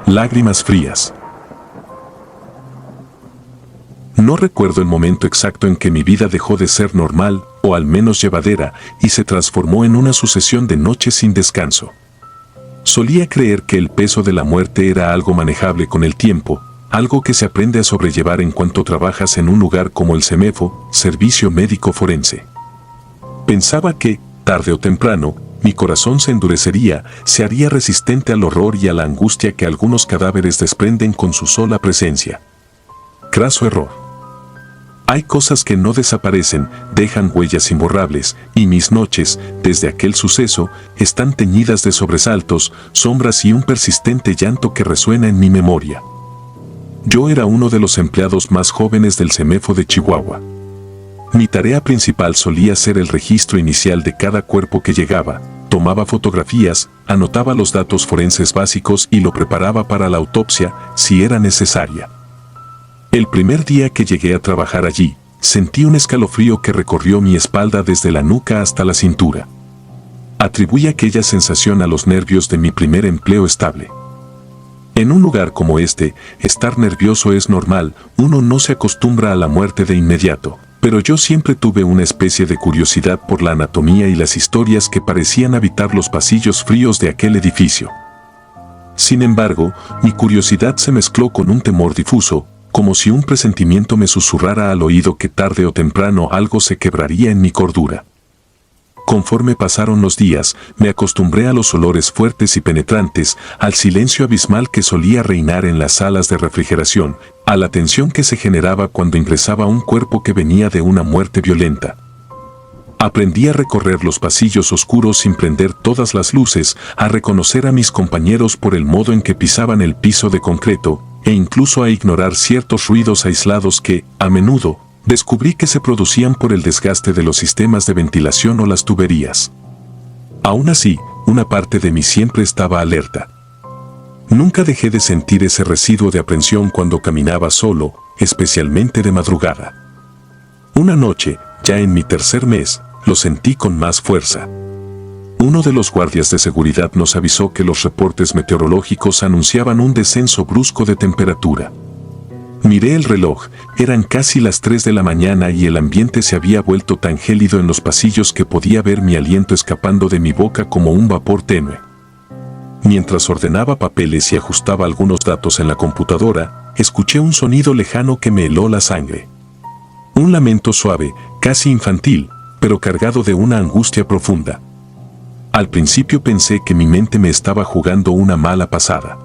Lágrimas frías. No recuerdo el momento exacto en que mi vida dejó de ser normal, o al menos llevadera, y se transformó en una sucesión de noches sin descanso. Solía creer que el peso de la muerte era algo manejable con el tiempo, algo que se aprende a sobrellevar en cuanto trabajas en un lugar como el SEMEFO, Servicio Médico Forense. Pensaba que, tarde o temprano, mi corazón se endurecería, se haría resistente al horror y a la angustia que algunos cadáveres desprenden con su sola presencia. Craso error. Hay cosas que no desaparecen, dejan huellas imborrables, y mis noches, desde aquel suceso, están teñidas de sobresaltos, sombras y un persistente llanto que resuena en mi memoria. Yo era uno de los empleados más jóvenes del SEMEFO de Chihuahua. Mi tarea principal solía ser el registro inicial de cada cuerpo que llegaba, tomaba fotografías, anotaba los datos forenses básicos y lo preparaba para la autopsia, si era necesaria. El primer día que llegué a trabajar allí, sentí un escalofrío que recorrió mi espalda desde la nuca hasta la cintura. Atribuí aquella sensación a los nervios de mi primer empleo estable. En un lugar como este, estar nervioso es normal, uno no se acostumbra a la muerte de inmediato, pero yo siempre tuve una especie de curiosidad por la anatomía y las historias que parecían habitar los pasillos fríos de aquel edificio. Sin embargo, mi curiosidad se mezcló con un temor difuso, como si un presentimiento me susurrara al oído que tarde o temprano algo se quebraría en mi cordura. Conforme pasaron los días, me acostumbré a los olores fuertes y penetrantes, al silencio abismal que solía reinar en las salas de refrigeración, a la tensión que se generaba cuando ingresaba un cuerpo que venía de una muerte violenta. Aprendí a recorrer los pasillos oscuros sin prender todas las luces, a reconocer a mis compañeros por el modo en que pisaban el piso de concreto, e incluso a ignorar ciertos ruidos aislados que, a menudo, descubrí que se producían por el desgaste de los sistemas de ventilación o las tuberías. Aún así, una parte de mí siempre estaba alerta. Nunca dejé de sentir ese residuo de aprensión cuando caminaba solo, especialmente de madrugada. Una noche, ya en mi tercer mes, lo sentí con más fuerza. Uno de los guardias de seguridad nos avisó que los reportes meteorológicos anunciaban un descenso brusco de temperatura. Miré el reloj, eran casi las 3 de la mañana y el ambiente se había vuelto tan gélido en los pasillos que podía ver mi aliento escapando de mi boca como un vapor tenue. Mientras ordenaba papeles y ajustaba algunos datos en la computadora, escuché un sonido lejano que me heló la sangre. Un lamento suave, casi infantil, pero cargado de una angustia profunda. Al principio pensé que mi mente me estaba jugando una mala pasada.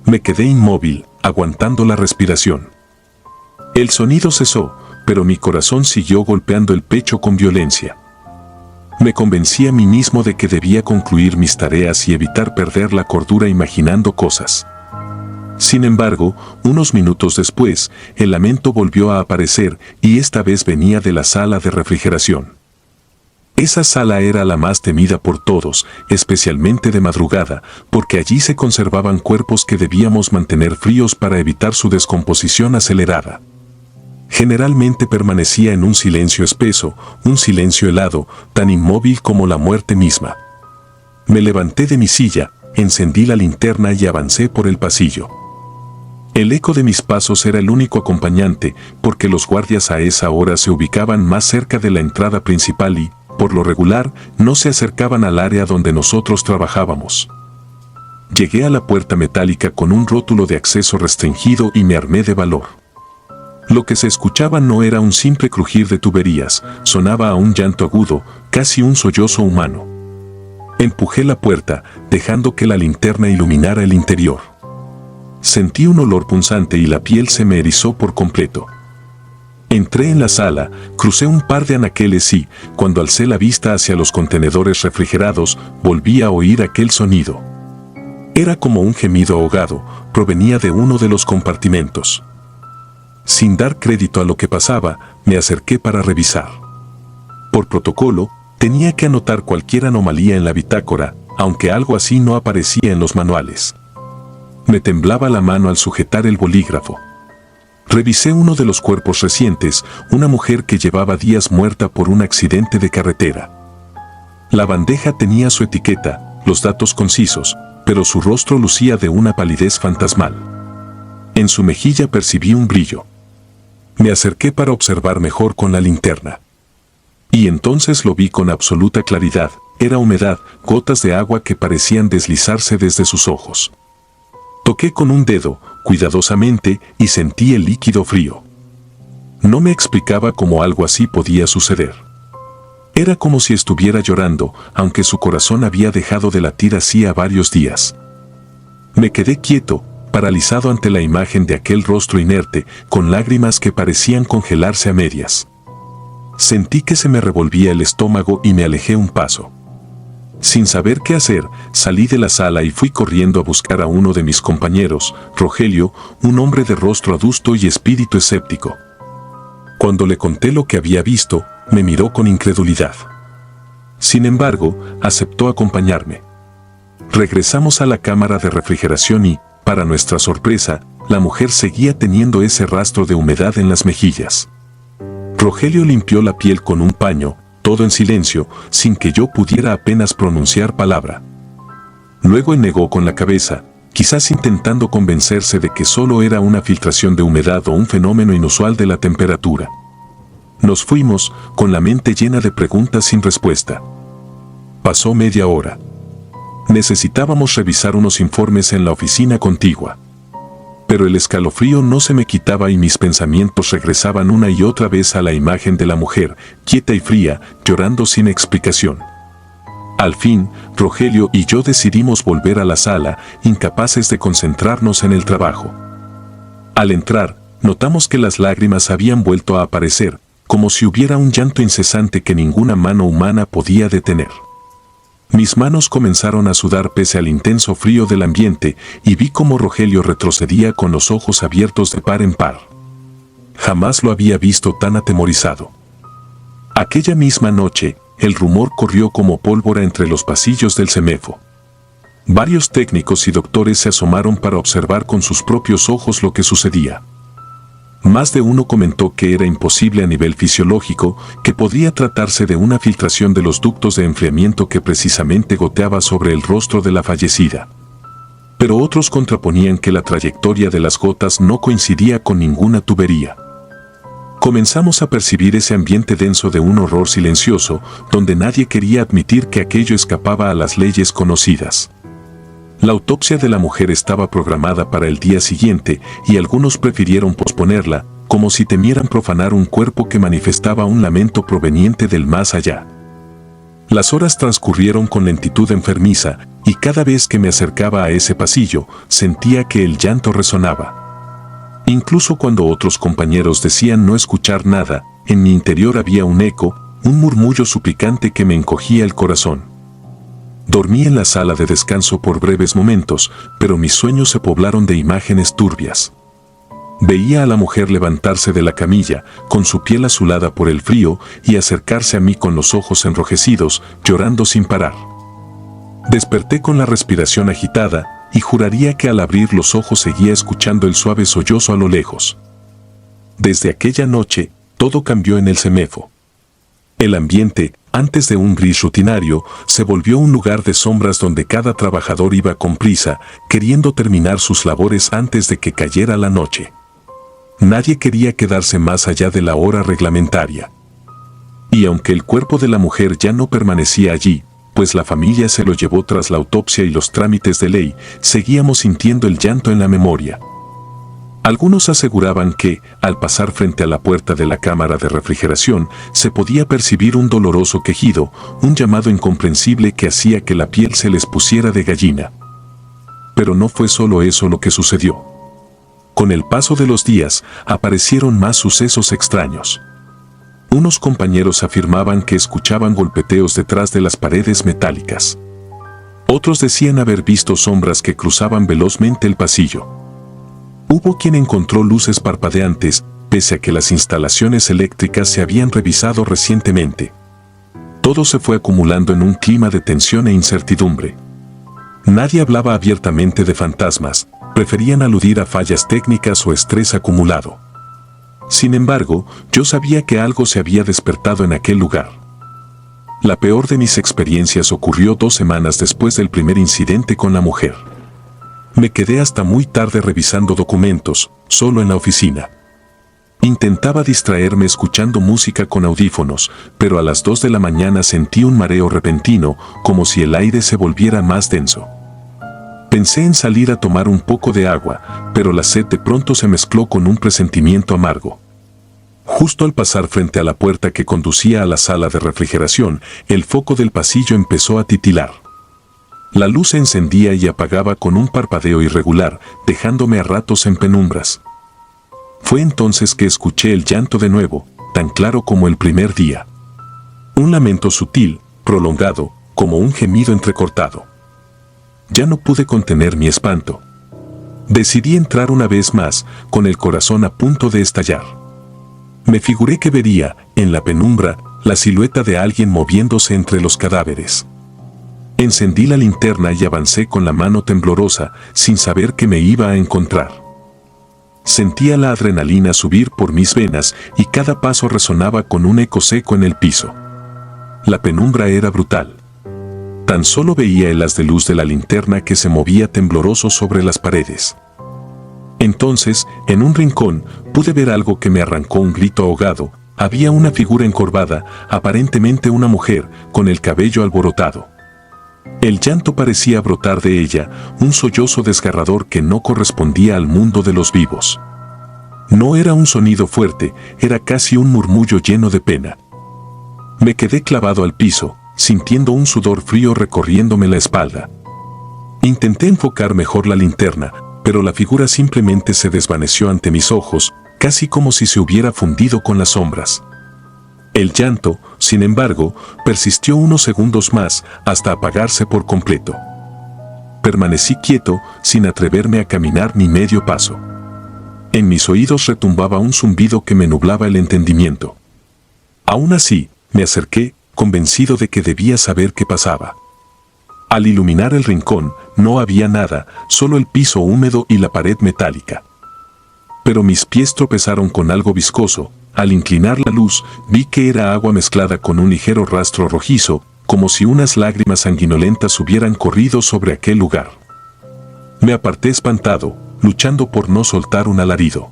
Me quedé inmóvil, aguantando la respiración. El sonido cesó, pero mi corazón siguió golpeando el pecho con violencia. Me convencí a mí mismo de que debía concluir mis tareas y evitar perder la cordura imaginando cosas. Sin embargo, unos minutos después, el lamento volvió a aparecer y esta vez venía de la sala de refrigeración. Esa sala era la más temida por todos, especialmente de madrugada, porque allí se conservaban cuerpos que debíamos mantener fríos para evitar su descomposición acelerada. Generalmente permanecía en un silencio espeso, un silencio helado, tan inmóvil como la muerte misma. Me levanté de mi silla, encendí la linterna y avancé por el pasillo. El eco de mis pasos era el único acompañante, porque los guardias a esa hora se ubicaban más cerca de la entrada principal y, por lo regular, no se acercaban al área donde nosotros trabajábamos. Llegué a la puerta metálica con un rótulo de acceso restringido y me armé de valor. Lo que se escuchaba no era un simple crujir de tuberías, sonaba a un llanto agudo, casi un sollozo humano. Empujé la puerta, dejando que la linterna iluminara el interior. Sentí un olor punzante y la piel se me erizó por completo. Entré en la sala, crucé un par de anaqueles y, cuando alcé la vista hacia los contenedores refrigerados, volví a oír aquel sonido. Era como un gemido ahogado, provenía de uno de los compartimentos. Sin dar crédito a lo que pasaba, me acerqué para revisar. Por protocolo, tenía que anotar cualquier anomalía en la bitácora, aunque algo así no aparecía en los manuales. Me temblaba la mano al sujetar el bolígrafo. Revisé uno de los cuerpos recientes, una mujer que llevaba días muerta por un accidente de carretera. La bandeja tenía su etiqueta, los datos concisos, pero su rostro lucía de una palidez fantasmal. En su mejilla percibí un brillo. Me acerqué para observar mejor con la linterna. Y entonces lo vi con absoluta claridad. Era humedad, gotas de agua que parecían deslizarse desde sus ojos. Toqué con un dedo, cuidadosamente, y sentí el líquido frío. No me explicaba cómo algo así podía suceder. Era como si estuviera llorando, aunque su corazón había dejado de latir hacía varios días. Me quedé quieto, paralizado ante la imagen de aquel rostro inerte, con lágrimas que parecían congelarse a medias. Sentí que se me revolvía el estómago y me alejé un paso. Sin saber qué hacer, salí de la sala y fui corriendo a buscar a uno de mis compañeros, Rogelio, un hombre de rostro adusto y espíritu escéptico. Cuando le conté lo que había visto, me miró con incredulidad. Sin embargo, aceptó acompañarme. Regresamos a la cámara de refrigeración y, para nuestra sorpresa, la mujer seguía teniendo ese rastro de humedad en las mejillas. Rogelio limpió la piel con un paño, todo en silencio, sin que yo pudiera apenas pronunciar palabra. Luego negó con la cabeza, quizás intentando convencerse de que solo era una filtración de humedad o un fenómeno inusual de la temperatura. Nos fuimos, con la mente llena de preguntas sin respuesta. Pasó media hora. Necesitábamos revisar unos informes en la oficina contigua. Pero el escalofrío no se me quitaba y mis pensamientos regresaban una y otra vez a la imagen de la mujer, quieta y fría, llorando sin explicación. Al fin, Rogelio y yo decidimos volver a la sala, incapaces de concentrarnos en el trabajo. Al entrar, notamos que las lágrimas habían vuelto a aparecer, como si hubiera un llanto incesante que ninguna mano humana podía detener. Mis manos comenzaron a sudar pese al intenso frío del ambiente y vi cómo Rogelio retrocedía con los ojos abiertos de par en par. Jamás lo había visto tan atemorizado. Aquella misma noche, el rumor corrió como pólvora entre los pasillos del CEMEFO. Varios técnicos y doctores se asomaron para observar con sus propios ojos lo que sucedía. Más de uno comentó que era imposible a nivel fisiológico, que podía tratarse de una filtración de los ductos de enfriamiento que precisamente goteaba sobre el rostro de la fallecida. Pero otros contraponían que la trayectoria de las gotas no coincidía con ninguna tubería. Comenzamos a percibir ese ambiente denso de un horror silencioso, donde nadie quería admitir que aquello escapaba a las leyes conocidas. La autopsia de la mujer estaba programada para el día siguiente y algunos prefirieron posponerla, como si temieran profanar un cuerpo que manifestaba un lamento proveniente del más allá. Las horas transcurrieron con lentitud enfermiza y cada vez que me acercaba a ese pasillo, sentía que el llanto resonaba. Incluso cuando otros compañeros decían no escuchar nada, en mi interior había un eco, un murmullo suplicante que me encogía el corazón. Dormí en la sala de descanso por breves momentos, pero mis sueños se poblaron de imágenes turbias. Veía a la mujer levantarse de la camilla, con su piel azulada por el frío, y acercarse a mí con los ojos enrojecidos, llorando sin parar. Desperté con la respiración agitada, y juraría que al abrir los ojos seguía escuchando el suave sollozo a lo lejos. Desde aquella noche, todo cambió en el CEMEFO. El ambiente, antes de un gris rutinario, se volvió un lugar de sombras donde cada trabajador iba con prisa, queriendo terminar sus labores antes de que cayera la noche. Nadie quería quedarse más allá de la hora reglamentaria. Y aunque el cuerpo de la mujer ya no permanecía allí, pues la familia se lo llevó tras la autopsia y los trámites de ley, seguíamos sintiendo el llanto en la memoria. Algunos aseguraban que, al pasar frente a la puerta de la cámara de refrigeración, se podía percibir un doloroso quejido, un llamado incomprensible que hacía que la piel se les pusiera de gallina. Pero no fue solo eso lo que sucedió. Con el paso de los días, aparecieron más sucesos extraños. Unos compañeros afirmaban que escuchaban golpeteos detrás de las paredes metálicas. Otros decían haber visto sombras que cruzaban velozmente el pasillo. Hubo quien encontró luces parpadeantes, pese a que las instalaciones eléctricas se habían revisado recientemente. Todo se fue acumulando en un clima de tensión e incertidumbre. Nadie hablaba abiertamente de fantasmas, preferían aludir a fallas técnicas o estrés acumulado. Sin embargo, yo sabía que algo se había despertado en aquel lugar. La peor de mis experiencias ocurrió 2 semanas después del primer incidente con la mujer. Me quedé hasta muy tarde revisando documentos, solo en la oficina. Intentaba distraerme escuchando música con audífonos, pero a las 2 de la mañana sentí un mareo repentino, como si el aire se volviera más denso. Pensé en salir a tomar un poco de agua, pero la sed de pronto se mezcló con un presentimiento amargo. Justo al pasar frente a la puerta que conducía a la sala de refrigeración, el foco del pasillo empezó a titilar. La luz se encendía y apagaba con un parpadeo irregular, dejándome a ratos en penumbras. Fue entonces que escuché el llanto de nuevo, tan claro como el primer día. Un lamento sutil, prolongado, como un gemido entrecortado. Ya no pude contener mi espanto. Decidí entrar una vez más, con el corazón a punto de estallar. Me figuré que vería, en la penumbra, la silueta de alguien moviéndose entre los cadáveres. Encendí la linterna y avancé con la mano temblorosa, sin saber qué me iba a encontrar. Sentía la adrenalina subir por mis venas y cada paso resonaba con un eco seco en el piso. La penumbra era brutal. Tan solo veía el haz de luz de la linterna que se movía tembloroso sobre las paredes. Entonces, en un rincón, pude ver algo que me arrancó un grito ahogado. Había una figura encorvada, aparentemente una mujer, con el cabello alborotado. El llanto parecía brotar de ella, un sollozo desgarrador que no correspondía al mundo de los vivos. No era un sonido fuerte, era casi un murmullo lleno de pena. Me quedé clavado al piso, sintiendo un sudor frío recorriéndome la espalda. Intenté enfocar mejor la linterna, pero la figura simplemente se desvaneció ante mis ojos, casi como si se hubiera fundido con las sombras. El llanto, sin embargo, persistió unos segundos más hasta apagarse por completo. Permanecí quieto, sin atreverme a caminar ni medio paso. En mis oídos retumbaba un zumbido que me nublaba el entendimiento. Aún así, me acerqué, convencido de que debía saber qué pasaba. Al iluminar el rincón, no había nada, solo el piso húmedo y la pared metálica. Pero mis pies tropezaron con algo viscoso. Al inclinar la luz, vi que era agua mezclada con un ligero rastro rojizo, como si unas lágrimas sanguinolentas hubieran corrido sobre aquel lugar. Me aparté espantado, luchando por no soltar un alarido.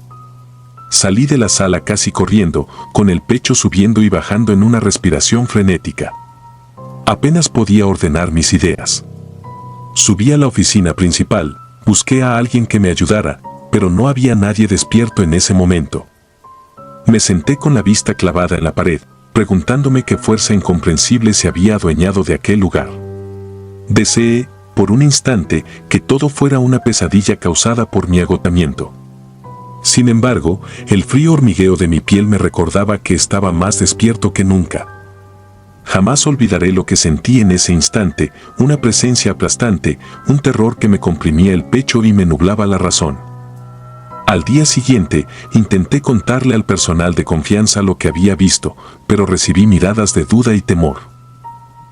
Salí de la sala casi corriendo, con el pecho subiendo y bajando en una respiración frenética. Apenas podía ordenar mis ideas. Subí a la oficina principal, busqué a alguien que me ayudara, pero no había nadie despierto en ese momento. Me senté con la vista clavada en la pared, preguntándome qué fuerza incomprensible se había adueñado de aquel lugar. Deseé, por un instante, que todo fuera una pesadilla causada por mi agotamiento. Sin embargo, el frío hormigueo de mi piel me recordaba que estaba más despierto que nunca. Jamás olvidaré lo que sentí en ese instante, una presencia aplastante, un terror que me comprimía el pecho y me nublaba la razón. Al día siguiente, intenté contarle al personal de confianza lo que había visto, pero recibí miradas de duda y temor.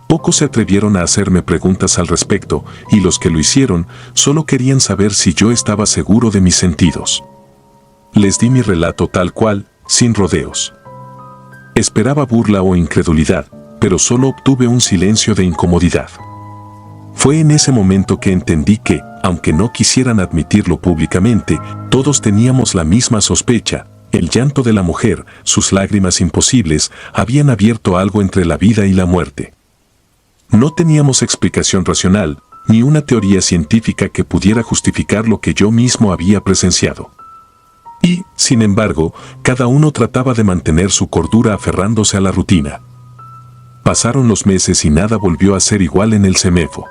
Pocos se atrevieron a hacerme preguntas al respecto, y los que lo hicieron solo querían saber si yo estaba seguro de mis sentidos. Les di mi relato tal cual, sin rodeos. Esperaba burla o incredulidad, pero solo obtuve un silencio de incomodidad. Fue en ese momento que entendí que, aunque no quisieran admitirlo públicamente, todos teníamos la misma sospecha. El llanto de la mujer, sus lágrimas imposibles, habían abierto algo entre la vida y la muerte. No teníamos explicación racional, ni una teoría científica que pudiera justificar lo que yo mismo había presenciado. Y, sin embargo, cada uno trataba de mantener su cordura aferrándose a la rutina. Pasaron los meses y nada volvió a ser igual en el CEMEFO.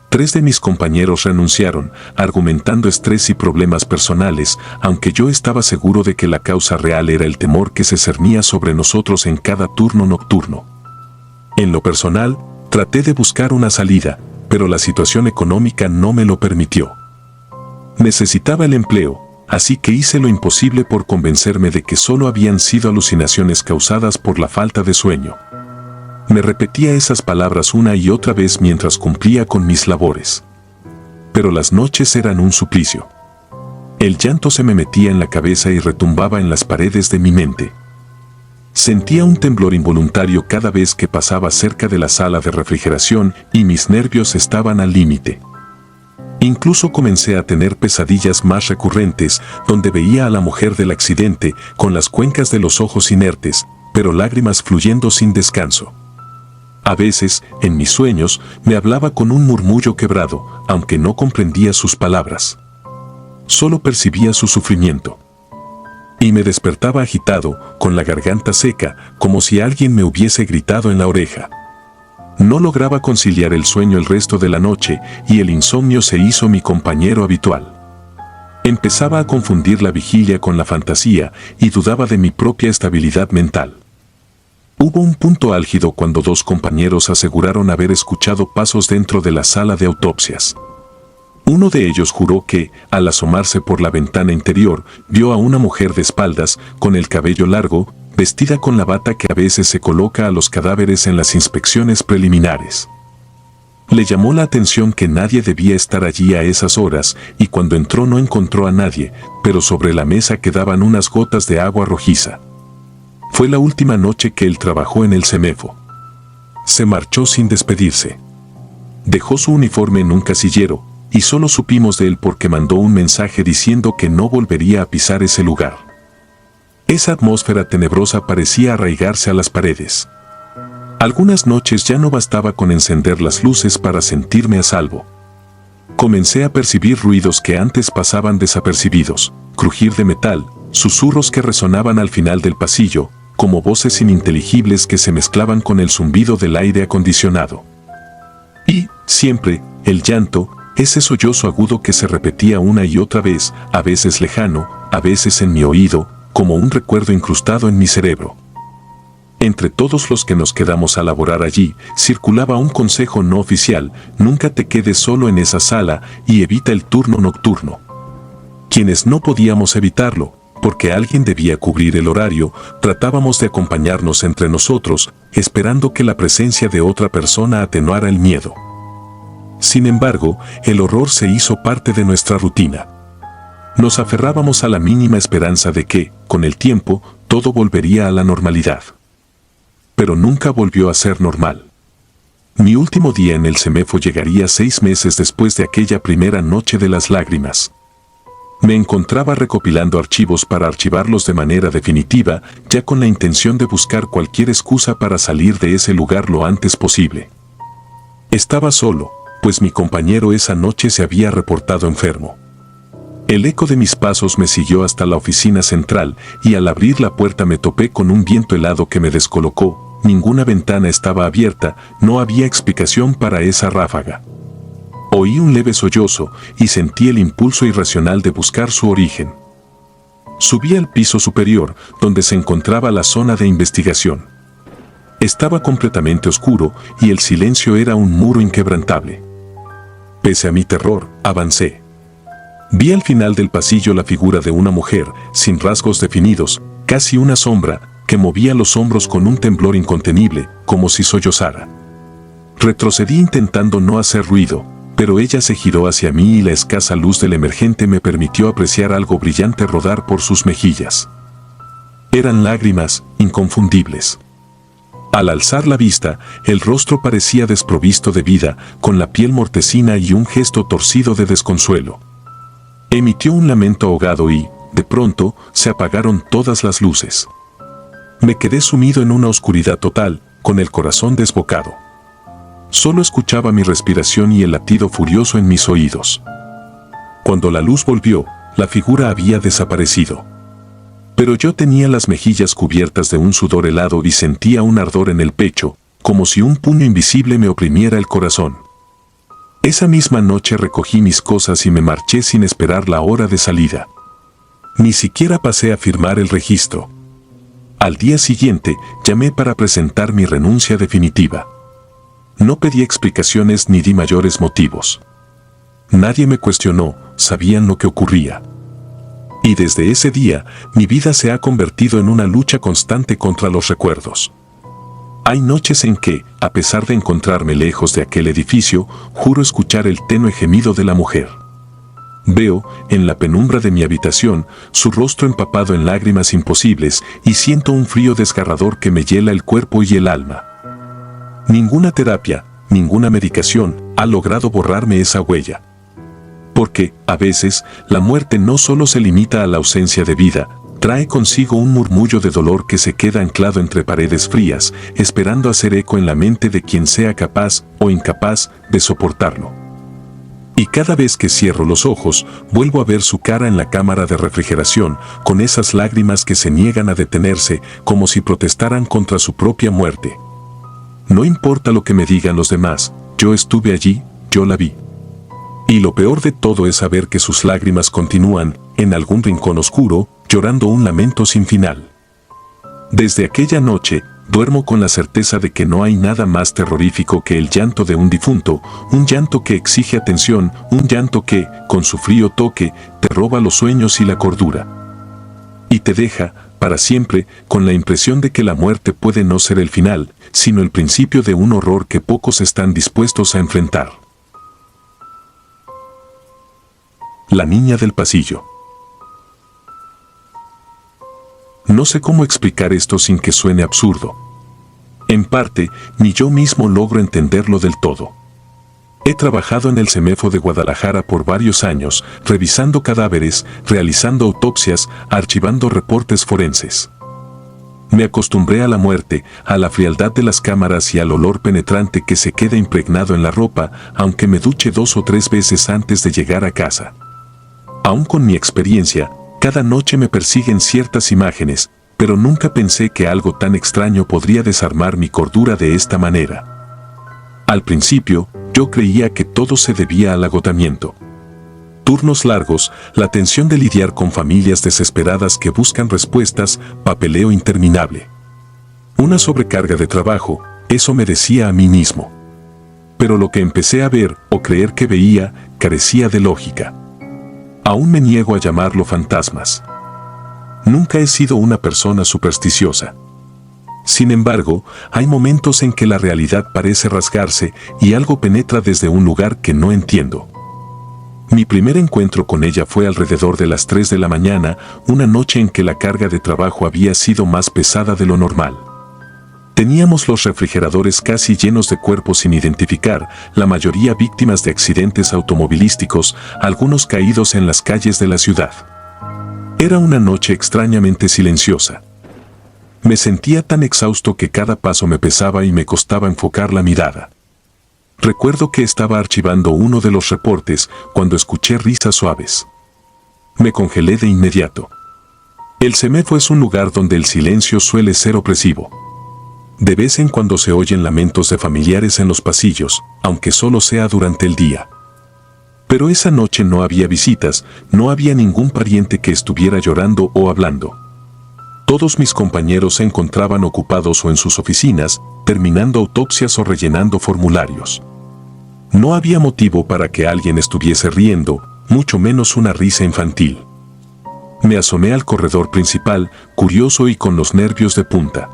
3 de mis compañeros renunciaron, argumentando estrés y problemas personales, aunque yo estaba seguro de que la causa real era el temor que se cernía sobre nosotros en cada turno nocturno. En lo personal, traté de buscar una salida, pero la situación económica no me lo permitió. Necesitaba el empleo, así que hice lo imposible por convencerme de que solo habían sido alucinaciones causadas por la falta de sueño. Me repetía esas palabras una y otra vez mientras cumplía con mis labores. Pero las noches eran un suplicio. El llanto se me metía en la cabeza y retumbaba en las paredes de mi mente. Sentía un temblor involuntario cada vez que pasaba cerca de la sala de refrigeración y mis nervios estaban al límite. Incluso comencé a tener pesadillas más recurrentes, donde veía a la mujer del accidente con las cuencas de los ojos inertes, pero lágrimas fluyendo sin descanso. A veces, en mis sueños, me hablaba con un murmullo quebrado, aunque no comprendía sus palabras. Solo percibía su sufrimiento. Y me despertaba agitado, con la garganta seca, como si alguien me hubiese gritado en la oreja. No lograba conciliar el sueño el resto de la noche y el insomnio se hizo mi compañero habitual. Empezaba a confundir la vigilia con la fantasía y dudaba de mi propia estabilidad mental. Hubo un punto álgido cuando dos compañeros aseguraron haber escuchado pasos dentro de la sala de autopsias. Uno de ellos juró que, al asomarse por la ventana interior, vio a una mujer de espaldas, con el cabello largo, vestida con la bata que a veces se coloca a los cadáveres en las inspecciones preliminares. Le llamó la atención que nadie debía estar allí a esas horas y cuando entró no encontró a nadie, pero sobre la mesa quedaban unas gotas de agua rojiza. Fue la última noche que él trabajó en el CEMEFO. Se marchó sin despedirse. Dejó su uniforme en un casillero, y solo supimos de él porque mandó un mensaje diciendo que no volvería a pisar ese lugar. Esa atmósfera tenebrosa parecía arraigarse a las paredes. Algunas noches ya no bastaba con encender las luces para sentirme a salvo. Comencé a percibir ruidos que antes pasaban desapercibidos, crujir de metal, susurros que resonaban al final del pasillo, como voces ininteligibles que se mezclaban con el zumbido del aire acondicionado. Y, siempre, el llanto, ese sollozo agudo que se repetía una y otra vez, a veces lejano, a veces en mi oído, como un recuerdo incrustado en mi cerebro. Entre todos los que nos quedamos a laborar allí, circulaba un consejo no oficial: nunca te quedes solo en esa sala y evita el turno nocturno. Quienes no podíamos evitarlo, porque alguien debía cubrir el horario, tratábamos de acompañarnos entre nosotros, esperando que la presencia de otra persona atenuara el miedo. Sin embargo, el horror se hizo parte de nuestra rutina. Nos aferrábamos a la mínima esperanza de que, con el tiempo, todo volvería a la normalidad. Pero nunca volvió a ser normal. Mi último día en el CEMEFO llegaría 6 meses después de aquella primera noche de las lágrimas. Me encontraba recopilando archivos para archivarlos de manera definitiva, ya con la intención de buscar cualquier excusa para salir de ese lugar lo antes posible. Estaba solo, pues mi compañero esa noche se había reportado enfermo. El eco de mis pasos me siguió hasta la oficina central y al abrir la puerta me topé con un viento helado que me descolocó. Ninguna ventana estaba abierta, no había explicación para esa ráfaga. Oí un leve sollozo y sentí el impulso irracional de buscar su origen. Subí al piso superior, donde se encontraba la zona de investigación. Estaba completamente oscuro y el silencio era un muro inquebrantable. Pese a mi terror, avancé. Vi al final del pasillo la figura de una mujer, sin rasgos definidos, casi una sombra, que movía los hombros con un temblor incontenible, como si sollozara. Retrocedí intentando no hacer ruido, pero ella se giró hacia mí y la escasa luz del emergente me permitió apreciar algo brillante rodar por sus mejillas. Eran lágrimas, inconfundibles. Al alzar la vista, el rostro parecía desprovisto de vida, con la piel mortecina y un gesto torcido de desconsuelo. Emitió un lamento ahogado y, de pronto, se apagaron todas las luces. Me quedé sumido en una oscuridad total, con el corazón desbocado. Solo escuchaba mi respiración y el latido furioso en mis oídos. Cuando la luz volvió, la figura había desaparecido. Pero yo tenía las mejillas cubiertas de un sudor helado y sentía un ardor en el pecho, como si un puño invisible me oprimiera el corazón. Esa misma noche recogí mis cosas y me marché sin esperar la hora de salida. Ni siquiera pasé a firmar el registro. Al día siguiente, llamé para presentar mi renuncia definitiva. No pedí explicaciones ni di mayores motivos. Nadie me cuestionó, sabían lo que ocurría. Y desde ese día, mi vida se ha convertido en una lucha constante contra los recuerdos. Hay noches en que, a pesar de encontrarme lejos de aquel edificio, juro escuchar el tenue gemido de la mujer. Veo, en la penumbra de mi habitación, su rostro empapado en lágrimas imposibles y siento un frío desgarrador que me hiela el cuerpo y el alma. Ninguna terapia, ninguna medicación ha logrado borrarme esa huella. Porque, a veces, la muerte no solo se limita a la ausencia de vida, trae consigo un murmullo de dolor que se queda anclado entre paredes frías, esperando hacer eco en la mente de quien sea capaz o incapaz de soportarlo. Y cada vez que cierro los ojos, vuelvo a ver su cara en la cámara de refrigeración, con esas lágrimas que se niegan a detenerse, como si protestaran contra su propia muerte. No importa lo que me digan los demás, yo estuve allí, yo la vi. Y lo peor de todo es saber que sus lágrimas continúan, en algún rincón oscuro, llorando un lamento sin final. Desde aquella noche, duermo con la certeza de que no hay nada más terrorífico que el llanto de un difunto, un llanto que exige atención, un llanto que, con su frío toque, te roba los sueños y la cordura. Y te deja, para siempre, con la impresión de que la muerte puede no ser el final, sino el principio de un horror que pocos están dispuestos a enfrentar. La niña del pasillo. No sé cómo explicar esto sin que suene absurdo. En parte, ni yo mismo logro entenderlo del todo. He trabajado en el CEMEFO de Guadalajara por varios años, revisando cadáveres, realizando autopsias, archivando reportes forenses. Me acostumbré a la muerte, a la frialdad de las cámaras y al olor penetrante que se queda impregnado en la ropa, aunque me duche 2 o 3 veces antes de llegar a casa. Aún con mi experiencia, cada noche me persiguen ciertas imágenes, pero nunca pensé que algo tan extraño podría desarmar mi cordura de esta manera. Al principio, yo creía que todo se debía al agotamiento. Turnos largos, la tensión de lidiar con familias desesperadas que buscan respuestas, papeleo interminable. Una sobrecarga de trabajo, eso me decía a mí mismo. Pero lo que empecé a ver o creer que veía, carecía de lógica. Aún me niego a llamarlo fantasmas. Nunca he sido una persona supersticiosa. Sin embargo, hay momentos en que la realidad parece rasgarse y algo penetra desde un lugar que no entiendo. Mi primer encuentro con ella fue alrededor de las 3 de la mañana, una noche en que la carga de trabajo había sido más pesada de lo normal. Teníamos los refrigeradores casi llenos de cuerpos sin identificar, la mayoría víctimas de accidentes automovilísticos, algunos caídos en las calles de la ciudad. Era una noche extrañamente silenciosa. Me sentía tan exhausto que cada paso me pesaba y me costaba enfocar la mirada. Recuerdo que estaba archivando uno de los reportes cuando escuché risas suaves. Me congelé de inmediato. El CEMEFO es un lugar donde el silencio suele ser opresivo. De vez en cuando se oyen lamentos de familiares en los pasillos, aunque solo sea durante el día. Pero esa noche no había visitas, no había ningún pariente que estuviera llorando o hablando. Todos mis compañeros se encontraban ocupados o en sus oficinas, terminando autopsias o rellenando formularios. No había motivo para que alguien estuviese riendo, mucho menos una risa infantil. Me asomé al corredor principal, curioso y con los nervios de punta.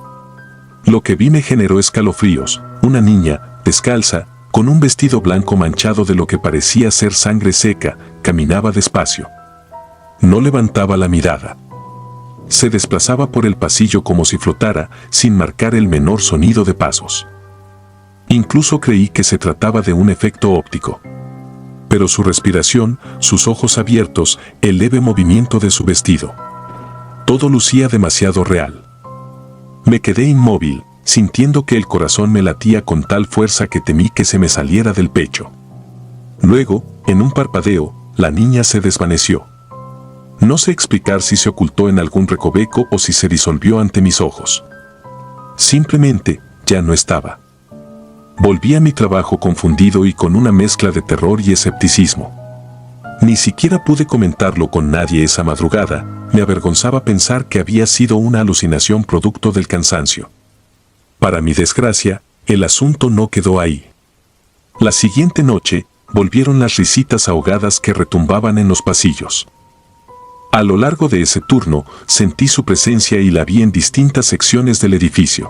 Lo que vi me generó escalofríos. Una niña, descalza, con un vestido blanco manchado de lo que parecía ser sangre seca, caminaba despacio. No levantaba la mirada. Se desplazaba por el pasillo como si flotara, sin marcar el menor sonido de pasos. Incluso creí que se trataba de un efecto óptico. Pero su respiración, sus ojos abiertos, el leve movimiento de su vestido. Todo lucía demasiado real. Me quedé inmóvil, sintiendo que el corazón me latía con tal fuerza que temí que se me saliera del pecho. Luego, en un parpadeo, la niña se desvaneció. No sé explicar si se ocultó en algún recoveco o si se disolvió ante mis ojos. Simplemente, ya no estaba. Volví a mi trabajo confundido y con una mezcla de terror y escepticismo. Ni siquiera pude comentarlo con nadie esa madrugada, me avergonzaba pensar que había sido una alucinación producto del cansancio. Para mi desgracia, el asunto no quedó ahí. La siguiente noche, volvieron las risitas ahogadas que retumbaban en los pasillos. A lo largo de ese turno, sentí su presencia y la vi en distintas secciones del edificio.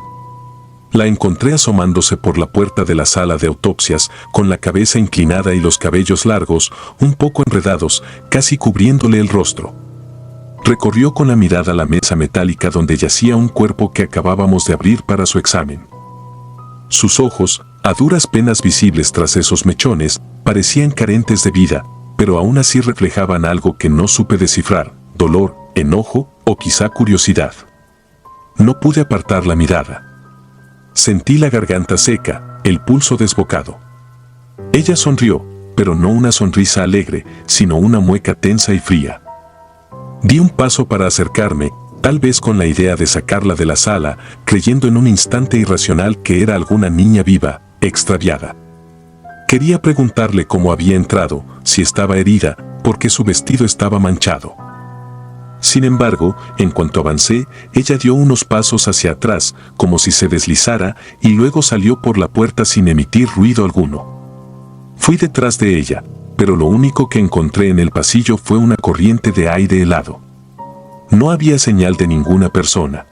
La encontré asomándose por la puerta de la sala de autopsias, con la cabeza inclinada y los cabellos largos, un poco enredados, casi cubriéndole el rostro. Recorrió con la mirada la mesa metálica donde yacía un cuerpo que acabábamos de abrir para su examen. Sus ojos, a duras penas visibles tras esos mechones, parecían carentes de vida, pero aún así reflejaban algo que no supe descifrar: dolor, enojo o quizá curiosidad. No pude apartar la mirada. Sentí la garganta seca, el pulso desbocado. Ella sonrió, pero no una sonrisa alegre, sino una mueca tensa y fría. Di un paso para acercarme, tal vez con la idea de sacarla de la sala, creyendo en un instante irracional que era alguna niña viva, extraviada. Quería preguntarle cómo había entrado, si estaba herida, porque su vestido estaba manchado. Sin embargo, en cuanto avancé, ella dio unos pasos hacia atrás, como si se deslizara, y luego salió por la puerta sin emitir ruido alguno. Fui detrás de ella, pero lo único que encontré en el pasillo fue una corriente de aire helado. No había señal de ninguna persona.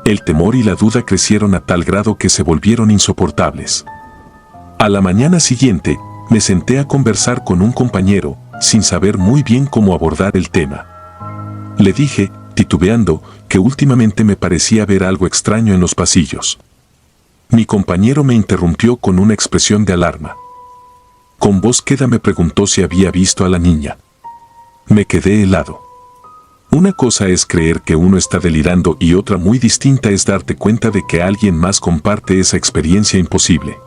El temor y la duda crecieron a tal grado que se volvieron insoportables. A la mañana siguiente, me senté a conversar con un compañero, sin saber muy bien cómo abordar el tema. Le dije, titubeando, que últimamente me parecía ver algo extraño en los pasillos. Mi compañero me interrumpió con una expresión de alarma. Con voz queda me preguntó si había visto a la niña. Me quedé helado. Una cosa es creer que uno está delirando y otra muy distinta es darte cuenta de que alguien más comparte esa experiencia imposible.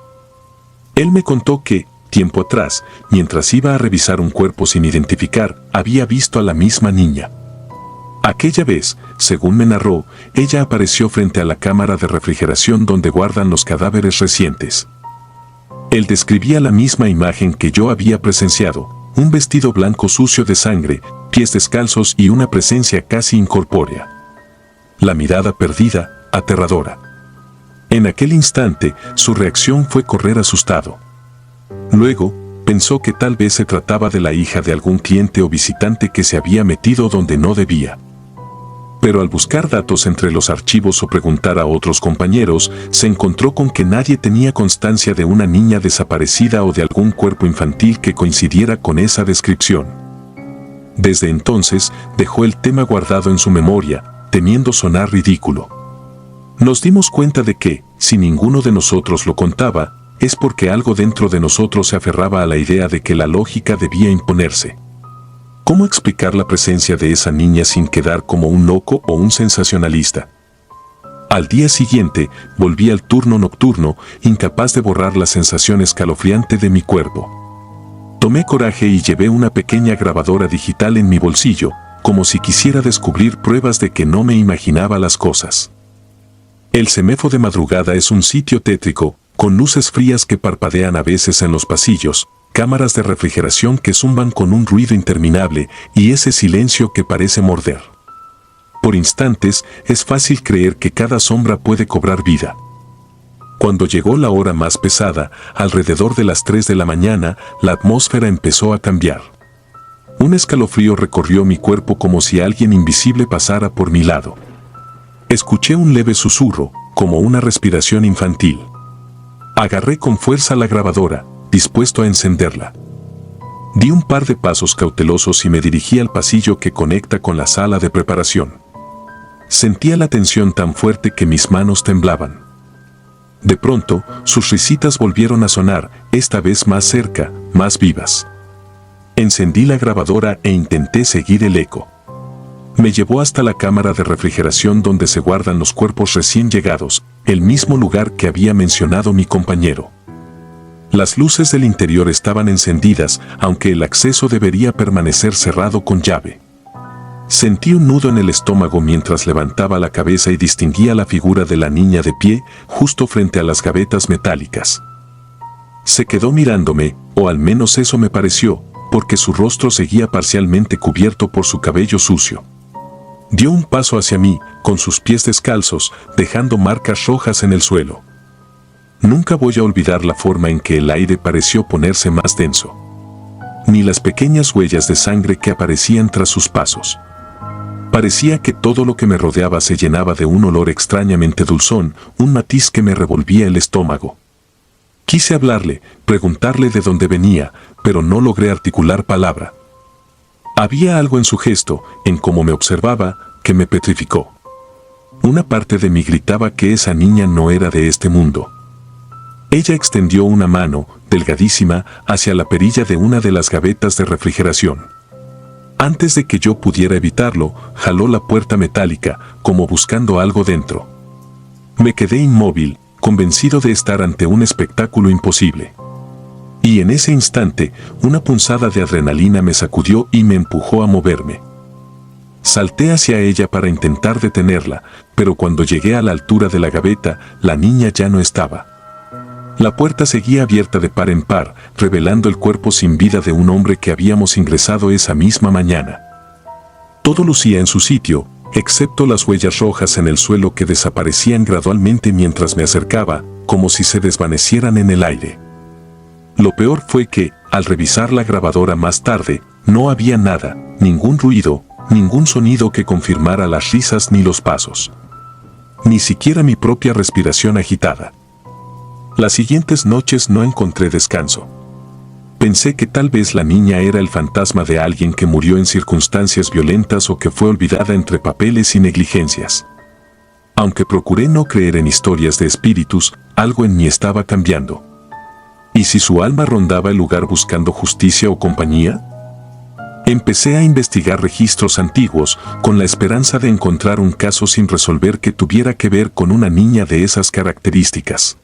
Él me contó que, tiempo atrás, mientras iba a revisar un cuerpo sin identificar, había visto a la misma niña. Aquella vez, según me narró, ella apareció frente a la cámara de refrigeración donde guardan los cadáveres recientes. Él describía la misma imagen que yo había presenciado: un vestido blanco sucio de sangre, pies descalzos y una presencia casi incorpórea. La mirada perdida, aterradora. En aquel instante, su reacción fue correr asustado. Luego, pensó que tal vez se trataba de la hija de algún cliente o visitante que se había metido donde no debía. Pero al buscar datos entre los archivos o preguntar a otros compañeros, se encontró con que nadie tenía constancia de una niña desaparecida o de algún cuerpo infantil que coincidiera con esa descripción. Desde entonces, dejó el tema guardado en su memoria, temiendo sonar ridículo. Nos dimos cuenta de que, si ninguno de nosotros lo contaba, es porque algo dentro de nosotros se aferraba a la idea de que la lógica debía imponerse. ¿Cómo explicar la presencia de esa niña sin quedar como un loco o un sensacionalista? Al día siguiente, volví al turno nocturno, incapaz de borrar la sensación escalofriante de mi cuerpo. Tomé coraje y llevé una pequeña grabadora digital en mi bolsillo, como si quisiera descubrir pruebas de que no me imaginaba las cosas. El CEMEFO de madrugada es un sitio tétrico, con luces frías que parpadean a veces en los pasillos, cámaras de refrigeración que zumban con un ruido interminable y ese silencio que parece morder. Por instantes, es fácil creer que cada sombra puede cobrar vida. Cuando llegó la hora más pesada, alrededor de las 3 de la mañana, la atmósfera empezó a cambiar. Un escalofrío recorrió mi cuerpo como si alguien invisible pasara por mi lado. Escuché un leve susurro, como una respiración infantil. Agarré con fuerza la grabadora, dispuesto a encenderla. Di un par de pasos cautelosos y me dirigí al pasillo que conecta con la sala de preparación. Sentía la tensión tan fuerte que mis manos temblaban. De pronto, sus risitas volvieron a sonar, esta vez más cerca, más vivas. Encendí la grabadora e intenté seguir el eco. Me llevó hasta la cámara de refrigeración donde se guardan los cuerpos recién llegados, el mismo lugar que había mencionado mi compañero. Las luces del interior estaban encendidas, aunque el acceso debería permanecer cerrado con llave. Sentí un nudo en el estómago mientras levantaba la cabeza y distinguía la figura de la niña de pie, justo frente a las gavetas metálicas. Se quedó mirándome, o al menos eso me pareció, porque su rostro seguía parcialmente cubierto por su cabello sucio. Dio un paso hacia mí, con sus pies descalzos, dejando marcas rojas en el suelo. Nunca voy a olvidar la forma en que el aire pareció ponerse más denso. Ni las pequeñas huellas de sangre que aparecían tras sus pasos. Parecía que todo lo que me rodeaba se llenaba de un olor extrañamente dulzón, un matiz que me revolvía el estómago. Quise hablarle, preguntarle de dónde venía, pero no logré articular palabra. Había algo en su gesto, en cómo me observaba, que me petrificó. Una parte de mí gritaba que esa niña no era de este mundo. Ella extendió una mano, delgadísima, hacia la perilla de una de las gavetas de refrigeración. Antes de que yo pudiera evitarlo, jaló la puerta metálica, como buscando algo dentro. Me quedé inmóvil, convencido de estar ante un espectáculo imposible. Y en ese instante, una punzada de adrenalina me sacudió y me empujó a moverme. Salté hacia ella para intentar detenerla, pero cuando llegué a la altura de la gaveta, la niña ya no estaba. La puerta seguía abierta de par en par, revelando el cuerpo sin vida de un hombre que habíamos ingresado esa misma mañana. Todo lucía en su sitio, excepto las huellas rojas en el suelo que desaparecían gradualmente mientras me acercaba, como si se desvanecieran en el aire. Lo peor fue que, al revisar la grabadora más tarde, no había nada, ningún ruido, ningún sonido que confirmara las risas ni los pasos. Ni siquiera mi propia respiración agitada. Las siguientes noches no encontré descanso. Pensé que tal vez la niña era el fantasma de alguien que murió en circunstancias violentas o que fue olvidada entre papeles y negligencias. Aunque procuré no creer en historias de espíritus, algo en mí estaba cambiando. ¿Y si su alma rondaba el lugar buscando justicia o compañía? Empecé a investigar registros antiguos, con la esperanza de encontrar un caso sin resolver que tuviera que ver con una niña de esas características.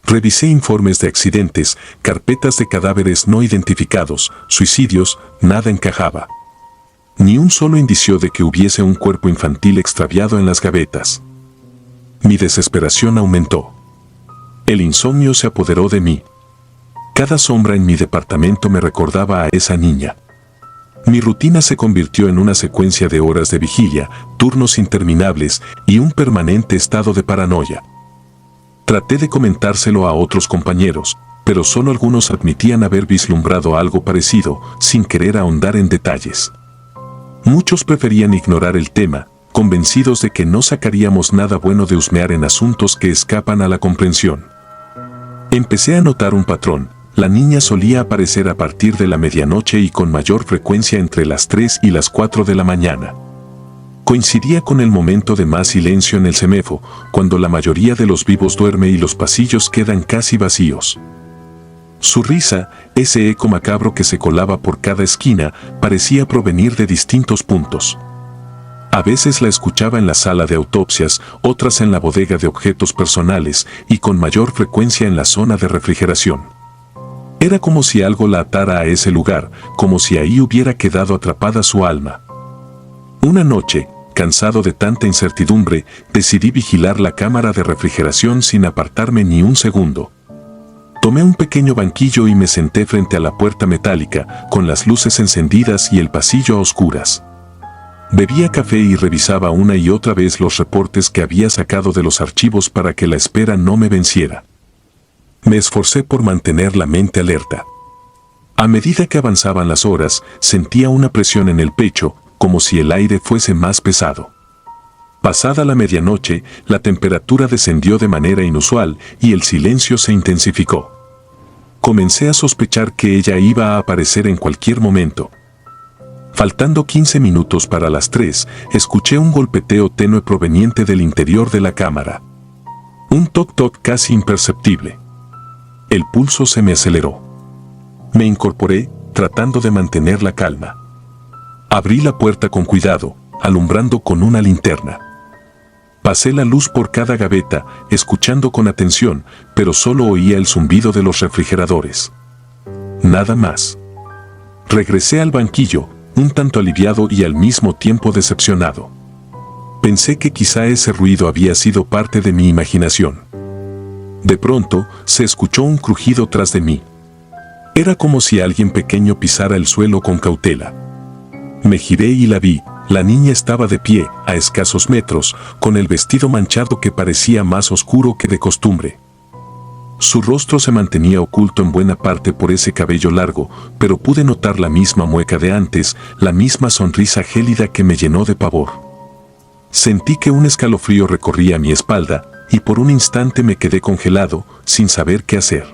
Revisé informes de accidentes, carpetas de cadáveres no identificados, suicidios, nada encajaba. Ni un solo indicio de que hubiese un cuerpo infantil extraviado en las gavetas. Mi desesperación aumentó. El insomnio se apoderó de mí. Cada sombra en mi departamento me recordaba a esa niña. Mi rutina se convirtió en una secuencia de horas de vigilia, turnos interminables y un permanente estado de paranoia. Traté de comentárselo a otros compañeros, pero solo algunos admitían haber vislumbrado algo parecido, sin querer ahondar en detalles. Muchos preferían ignorar el tema, convencidos de que no sacaríamos nada bueno de husmear en asuntos que escapan a la comprensión. Empecé a notar un patrón. La niña solía aparecer a partir de la medianoche y con mayor frecuencia entre las 3 y las 4 de la mañana. Coincidía con el momento de más silencio en el CEMEFO, cuando la mayoría de los vivos duerme y los pasillos quedan casi vacíos. Su risa, ese eco macabro que se colaba por cada esquina, parecía provenir de distintos puntos. A veces la escuchaba en la sala de autopsias, otras en la bodega de objetos personales y con mayor frecuencia en la zona de refrigeración. Era como si algo la atara a ese lugar, como si ahí hubiera quedado atrapada su alma. Una noche, cansado de tanta incertidumbre, decidí vigilar la cámara de refrigeración sin apartarme ni un segundo. Tomé un pequeño banquillo y me senté frente a la puerta metálica, con las luces encendidas y el pasillo a oscuras. Bebía café y revisaba una y otra vez los reportes que había sacado de los archivos para que la espera no me venciera. Me esforcé por mantener la mente alerta. A medida que avanzaban las horas, sentía una presión en el pecho, como si el aire fuese más pesado. Pasada la medianoche, la temperatura descendió de manera inusual y el silencio se intensificó. Comencé a sospechar que ella iba a aparecer en cualquier momento. Faltando 15 minutos para las 3, escuché un golpeteo tenue proveniente del interior de la cámara. Un toc-toc casi imperceptible. El pulso se me aceleró. Me incorporé, tratando de mantener la calma. Abrí la puerta con cuidado, alumbrando con una linterna. Pasé la luz por cada gaveta, escuchando con atención, pero solo oía el zumbido de los refrigeradores. Nada más. Regresé al banquillo, un tanto aliviado y al mismo tiempo decepcionado. Pensé que quizá ese ruido había sido parte de mi imaginación. De pronto, se escuchó un crujido tras de mí. Era como si alguien pequeño pisara el suelo con cautela. Me giré y la vi. La niña estaba de pie, a escasos metros, con el vestido manchado que parecía más oscuro que de costumbre. Su rostro se mantenía oculto en buena parte por ese cabello largo, pero pude notar la misma mueca de antes, la misma sonrisa gélida que me llenó de pavor. Sentí que un escalofrío recorría mi espalda, y por un instante me quedé congelado, sin saber qué hacer.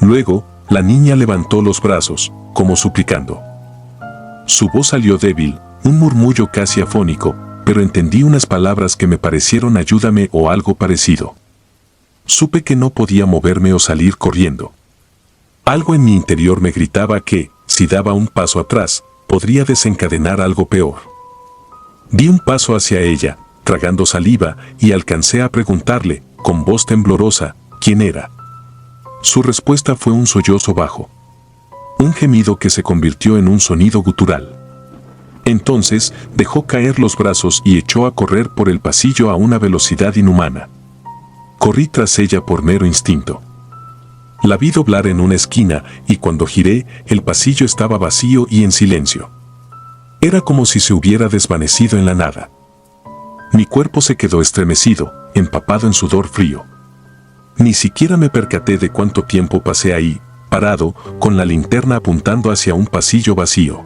Luego, la niña levantó los brazos, como suplicando. Su voz salió débil, un murmullo casi afónico, pero entendí unas palabras que me parecieron ayúdame o algo parecido. Supe que no podía moverme o salir corriendo. Algo en mi interior me gritaba que, si daba un paso atrás, podría desencadenar algo peor. Di un paso hacia ella, tragando saliva, y alcancé a preguntarle, con voz temblorosa, quién era. Su respuesta fue un sollozo bajo. Un gemido que se convirtió en un sonido gutural. Entonces, dejó caer los brazos y echó a correr por el pasillo a una velocidad inhumana. Corrí tras ella por mero instinto. La vi doblar en una esquina y cuando giré, el pasillo estaba vacío y en silencio. Era como si se hubiera desvanecido en la nada. Mi cuerpo se quedó estremecido, empapado en sudor frío. Ni siquiera me percaté de cuánto tiempo pasé ahí, parado, con la linterna apuntando hacia un pasillo vacío.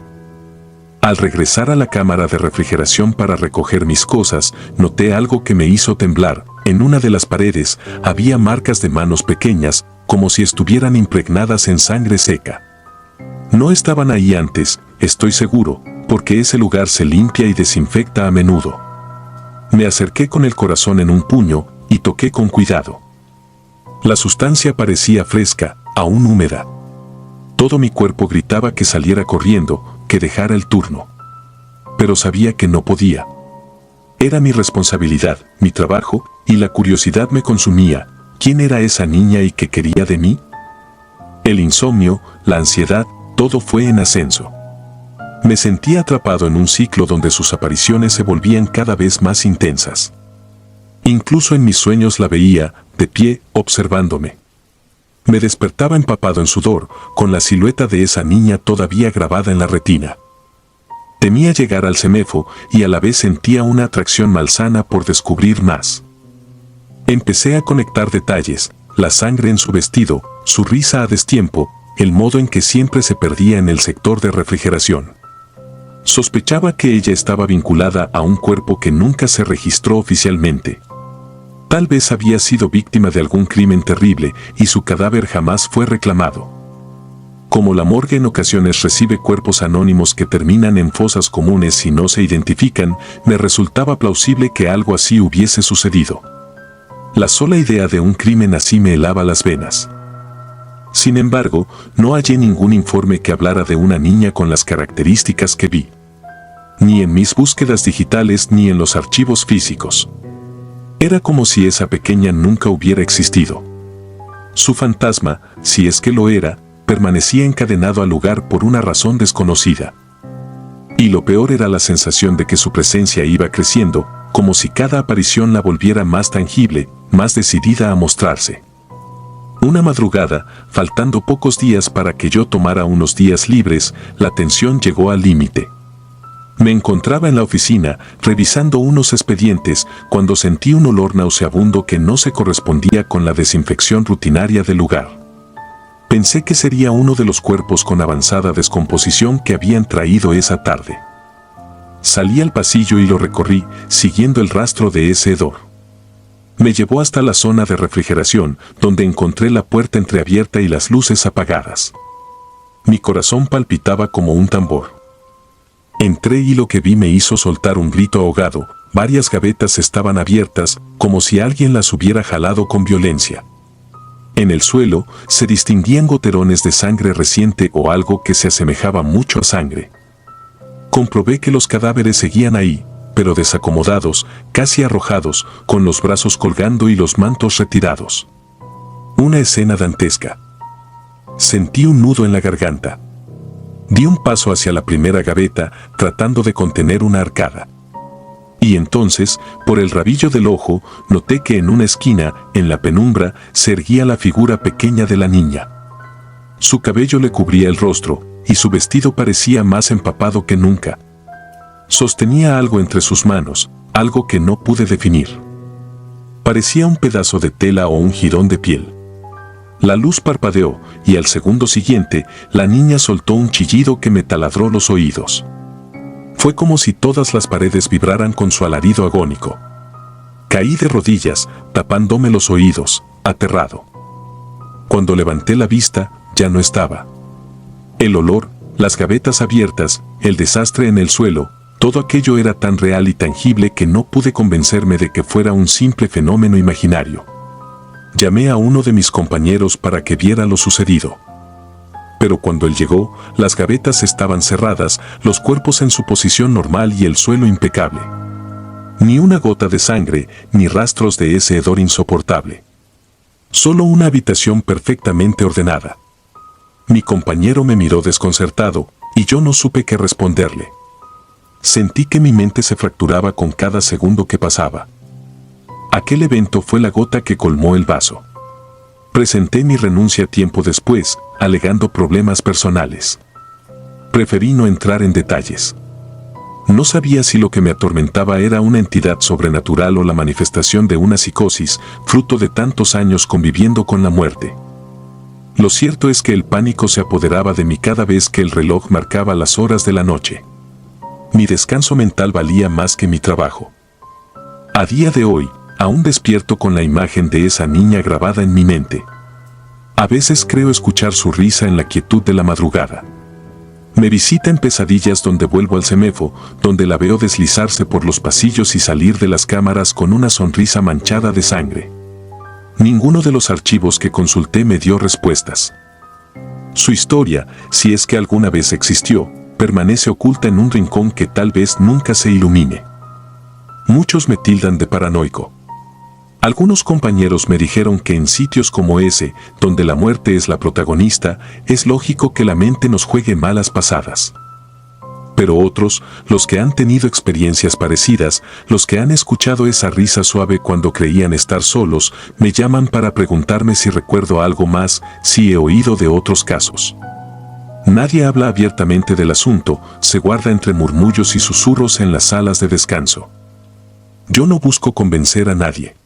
Al regresar a la cámara de refrigeración para recoger mis cosas, noté algo que me hizo temblar. En una de las paredes había marcas de manos pequeñas, como si estuvieran impregnadas en sangre seca. No estaban ahí antes, estoy seguro, porque ese lugar se limpia y desinfecta a menudo. Me acerqué con el corazón en un puño y toqué con cuidado. La sustancia parecía fresca, aún húmeda. Todo mi cuerpo gritaba que saliera corriendo, que dejara el turno. Pero sabía que no podía. Era mi responsabilidad, mi trabajo, y la curiosidad me consumía. ¿Quién era esa niña y qué quería de mí? El insomnio, la ansiedad, todo fue en ascenso. Me sentía atrapado en un ciclo donde sus apariciones se volvían cada vez más intensas. Incluso en mis sueños la veía, de pie, observándome. Me despertaba empapado en sudor, con la silueta de esa niña todavía grabada en la retina. Temía llegar al CEMEFO y a la vez sentía una atracción malsana por descubrir más. Empecé a conectar detalles, la sangre en su vestido, su risa a destiempo, el modo en que siempre se perdía en el sector de refrigeración. Sospechaba que ella estaba vinculada a un cuerpo que nunca se registró oficialmente. Tal vez había sido víctima de algún crimen terrible y su cadáver jamás fue reclamado. Como la morgue en ocasiones recibe cuerpos anónimos que terminan en fosas comunes y no se identifican, me resultaba plausible que algo así hubiese sucedido. La sola idea de un crimen así me helaba las venas. Sin embargo, no hallé ningún informe que hablara de una niña con las características que vi. Ni en mis búsquedas digitales ni en los archivos físicos. Era como si esa pequeña nunca hubiera existido. Su fantasma, si es que lo era, permanecía encadenado al lugar por una razón desconocida. Y lo peor era la sensación de que su presencia iba creciendo, como si cada aparición la volviera más tangible, más decidida a mostrarse. Una madrugada, faltando pocos días para que yo tomara unos días libres, la tensión llegó al límite. Me encontraba en la oficina, revisando unos expedientes, cuando sentí un olor nauseabundo que no se correspondía con la desinfección rutinaria del lugar. Pensé que sería uno de los cuerpos con avanzada descomposición que habían traído esa tarde. Salí al pasillo y lo recorrí, siguiendo el rastro de ese hedor. Me llevó hasta la zona de refrigeración, donde encontré la puerta entreabierta y las luces apagadas. Mi corazón palpitaba como un tambor. Entré y lo que vi me hizo soltar un grito ahogado. Varias gavetas estaban abiertas, como si alguien las hubiera jalado con violencia. En el suelo se distinguían goterones de sangre reciente o algo que se asemejaba mucho a sangre. Comprobé que los cadáveres seguían ahí, pero desacomodados, casi arrojados, con los brazos colgando y los mantos retirados. Una escena dantesca. Sentí un nudo en la garganta. Di un paso hacia la primera gaveta, tratando de contener una arcada. Y entonces, por el rabillo del ojo, noté que en una esquina, en la penumbra, se erguía la figura pequeña de la niña. Su cabello le cubría el rostro, y su vestido parecía más empapado que nunca. Sostenía algo entre sus manos, algo que no pude definir. Parecía un pedazo de tela o un jirón de piel. La luz parpadeó, y al segundo siguiente, la niña soltó un chillido que me taladró los oídos. Fue como si todas las paredes vibraran con su alarido agónico. Caí de rodillas, tapándome los oídos, aterrado. Cuando levanté la vista, ya no estaba. El olor, las gavetas abiertas, el desastre en el suelo, todo aquello era tan real y tangible que no pude convencerme de que fuera un simple fenómeno imaginario. Llamé a uno de mis compañeros para que viera lo sucedido. Pero cuando él llegó, las gavetas estaban cerradas, los cuerpos en su posición normal y el suelo impecable. Ni una gota de sangre, ni rastros de ese hedor insoportable. Solo una habitación perfectamente ordenada. Mi compañero me miró desconcertado, y yo no supe qué responderle. Sentí que mi mente se fracturaba con cada segundo que pasaba. Aquel evento fue la gota que colmó el vaso. Presenté mi renuncia tiempo después, alegando problemas personales. Preferí no entrar en detalles. No sabía si lo que me atormentaba era una entidad sobrenatural o la manifestación de una psicosis, fruto de tantos años conviviendo con la muerte. Lo cierto es que el pánico se apoderaba de mí cada vez que el reloj marcaba las horas de la noche. Mi descanso mental valía más que mi trabajo. A día de hoy, aún despierto con la imagen de esa niña grabada en mi mente. A veces creo escuchar su risa en la quietud de la madrugada. Me visita en pesadillas donde vuelvo al CEMEFO, donde la veo deslizarse por los pasillos y salir de las cámaras con una sonrisa manchada de sangre. Ninguno de los archivos que consulté me dio respuestas. Su historia, si es que alguna vez existió, permanece oculta en un rincón que tal vez nunca se ilumine. Muchos me tildan de paranoico. Algunos compañeros me dijeron que en sitios como ese, donde la muerte es la protagonista, es lógico que la mente nos juegue malas pasadas. Pero otros, los que han tenido experiencias parecidas, los que han escuchado esa risa suave cuando creían estar solos, me llaman para preguntarme si recuerdo algo más, si he oído de otros casos. Nadie habla abiertamente del asunto, se guarda entre murmullos y susurros en las salas de descanso. Yo no busco convencer a nadie.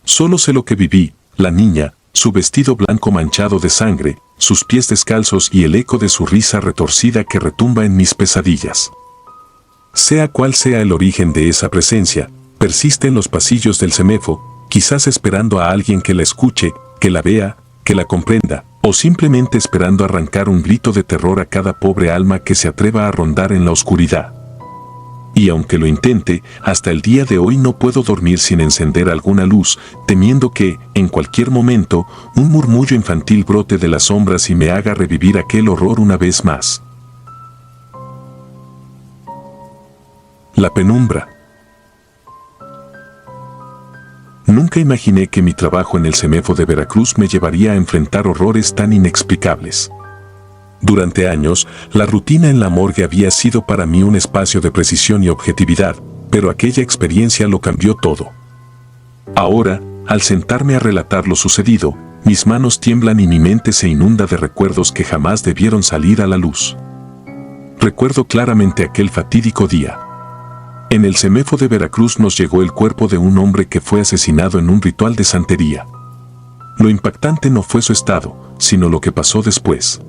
Solo sé lo que viví, la niña, su vestido blanco manchado de sangre, sus pies descalzos y el eco de su risa retorcida que retumba en mis pesadillas. Sea cual sea el origen de esa presencia, persiste en los pasillos del CEMEFO, quizás esperando a alguien que la escuche, que la vea, que la comprenda, o simplemente esperando arrancar un grito de terror a cada pobre alma que se atreva a rondar en la oscuridad. Y aunque lo intente, hasta el día de hoy no puedo dormir sin encender alguna luz, temiendo que, en cualquier momento, un murmullo infantil brote de las sombras y me haga revivir aquel horror una vez más. La penumbra. Nunca imaginé que mi trabajo en el CEMEFO de Veracruz me llevaría a enfrentar horrores tan inexplicables. Durante años, la rutina en la morgue había sido para mí un espacio de precisión y objetividad, pero aquella experiencia lo cambió todo. Ahora, al sentarme a relatar lo sucedido, mis manos tiemblan y mi mente se inunda de recuerdos que jamás debieron salir a la luz. Recuerdo claramente aquel fatídico día. En el CEMEFO de Veracruz nos llegó el cuerpo de un hombre que fue asesinado en un ritual de santería. Lo impactante no fue su estado, sino lo que pasó después.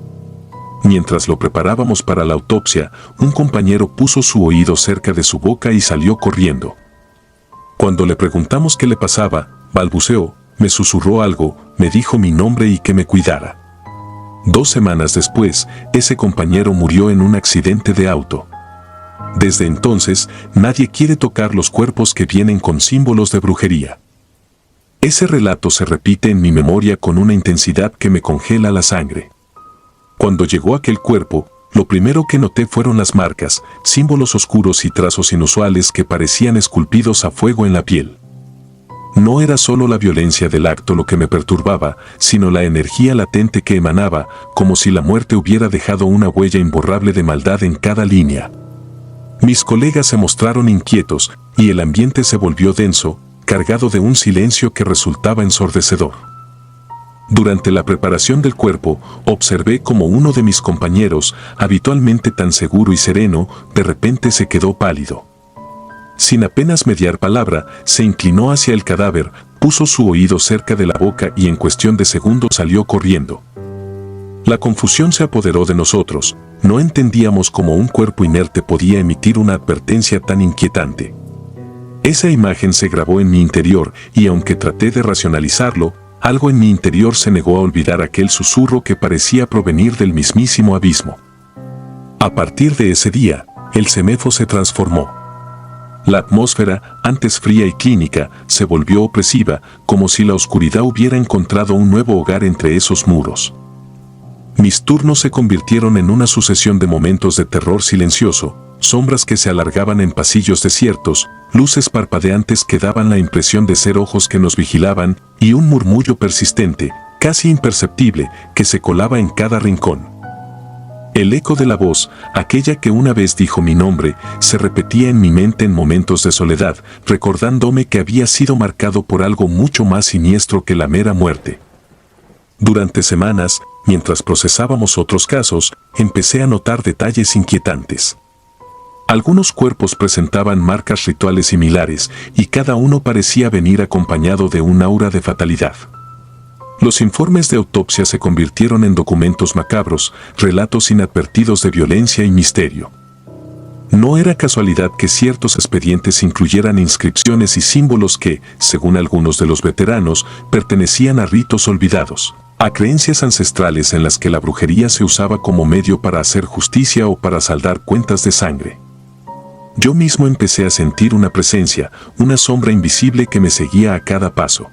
Mientras lo preparábamos para la autopsia, un compañero puso su oído cerca de su boca y salió corriendo. Cuando le preguntamos qué le pasaba, balbuceó, me susurró algo, me dijo mi nombre y que me cuidara. 2 semanas después, ese compañero murió en un accidente de auto. Desde entonces, nadie quiere tocar los cuerpos que vienen con símbolos de brujería. Ese relato se repite en mi memoria con una intensidad que me congela la sangre. Cuando llegó aquel cuerpo, lo primero que noté fueron las marcas, símbolos oscuros y trazos inusuales que parecían esculpidos a fuego en la piel. No era solo la violencia del acto lo que me perturbaba, sino la energía latente que emanaba, como si la muerte hubiera dejado una huella imborrable de maldad en cada línea. Mis colegas se mostraron inquietos, y el ambiente se volvió denso, cargado de un silencio que resultaba ensordecedor. Durante la preparación del cuerpo, observé cómo uno de mis compañeros, habitualmente tan seguro y sereno, de repente se quedó pálido. Sin apenas mediar palabra, se inclinó hacia el cadáver, puso su oído cerca de la boca y en cuestión de segundos salió corriendo. La confusión se apoderó de nosotros. No entendíamos cómo un cuerpo inerte podía emitir una advertencia tan inquietante. Esa imagen se grabó en mi interior y aunque traté de racionalizarlo, algo en mi interior se negó a olvidar aquel susurro que parecía provenir del mismísimo abismo. A partir de ese día, el CEMEFO se transformó. La atmósfera, antes fría y clínica, se volvió opresiva, como si la oscuridad hubiera encontrado un nuevo hogar entre esos muros. Mis turnos se convirtieron en una sucesión de momentos de terror silencioso, sombras que se alargaban en pasillos desiertos, luces parpadeantes que daban la impresión de ser ojos que nos vigilaban, y un murmullo persistente, casi imperceptible, que se colaba en cada rincón. El eco de la voz, aquella que una vez dijo mi nombre, se repetía en mi mente en momentos de soledad, recordándome que había sido marcado por algo mucho más siniestro que la mera muerte. Durante semanas, mientras procesábamos otros casos, empecé a notar detalles inquietantes. Algunos cuerpos presentaban marcas rituales similares y cada uno parecía venir acompañado de un aura de fatalidad. Los informes de autopsia se convirtieron en documentos macabros, relatos inadvertidos de violencia y misterio. No era casualidad que ciertos expedientes incluyeran inscripciones y símbolos que, según algunos de los veteranos, pertenecían a ritos olvidados, a creencias ancestrales en las que la brujería se usaba como medio para hacer justicia o para saldar cuentas de sangre. Yo mismo empecé a sentir una presencia, una sombra invisible que me seguía a cada paso.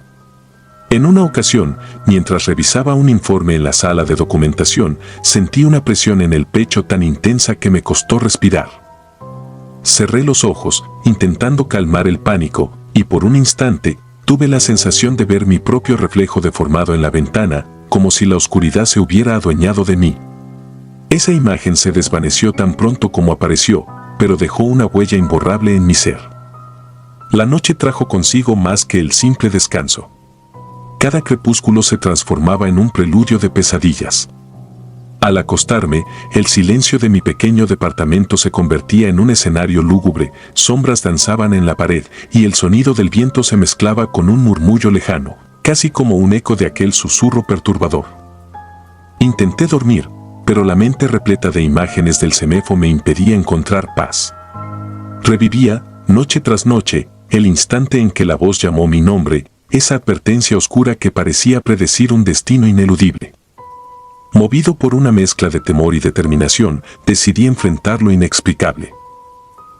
En una ocasión, mientras revisaba un informe en la sala de documentación, sentí una presión en el pecho tan intensa que me costó respirar. Cerré los ojos, intentando calmar el pánico, y por un instante, tuve la sensación de ver mi propio reflejo deformado en la ventana, como si la oscuridad se hubiera adueñado de mí. Esa imagen se desvaneció tan pronto como apareció, pero dejó una huella imborrable en mi ser. La noche trajo consigo más que el simple descanso. Cada crepúsculo se transformaba en un preludio de pesadillas. Al acostarme, el silencio de mi pequeño departamento se convertía en un escenario lúgubre, sombras danzaban en la pared y el sonido del viento se mezclaba con un murmullo lejano, casi como un eco de aquel susurro perturbador. Intenté dormir, pero la mente repleta de imágenes del CEMEFO me impedía encontrar paz. Revivía, noche tras noche, el instante en que la voz llamó mi nombre, esa advertencia oscura que parecía predecir un destino ineludible. Movido por una mezcla de temor y determinación, decidí enfrentar lo inexplicable.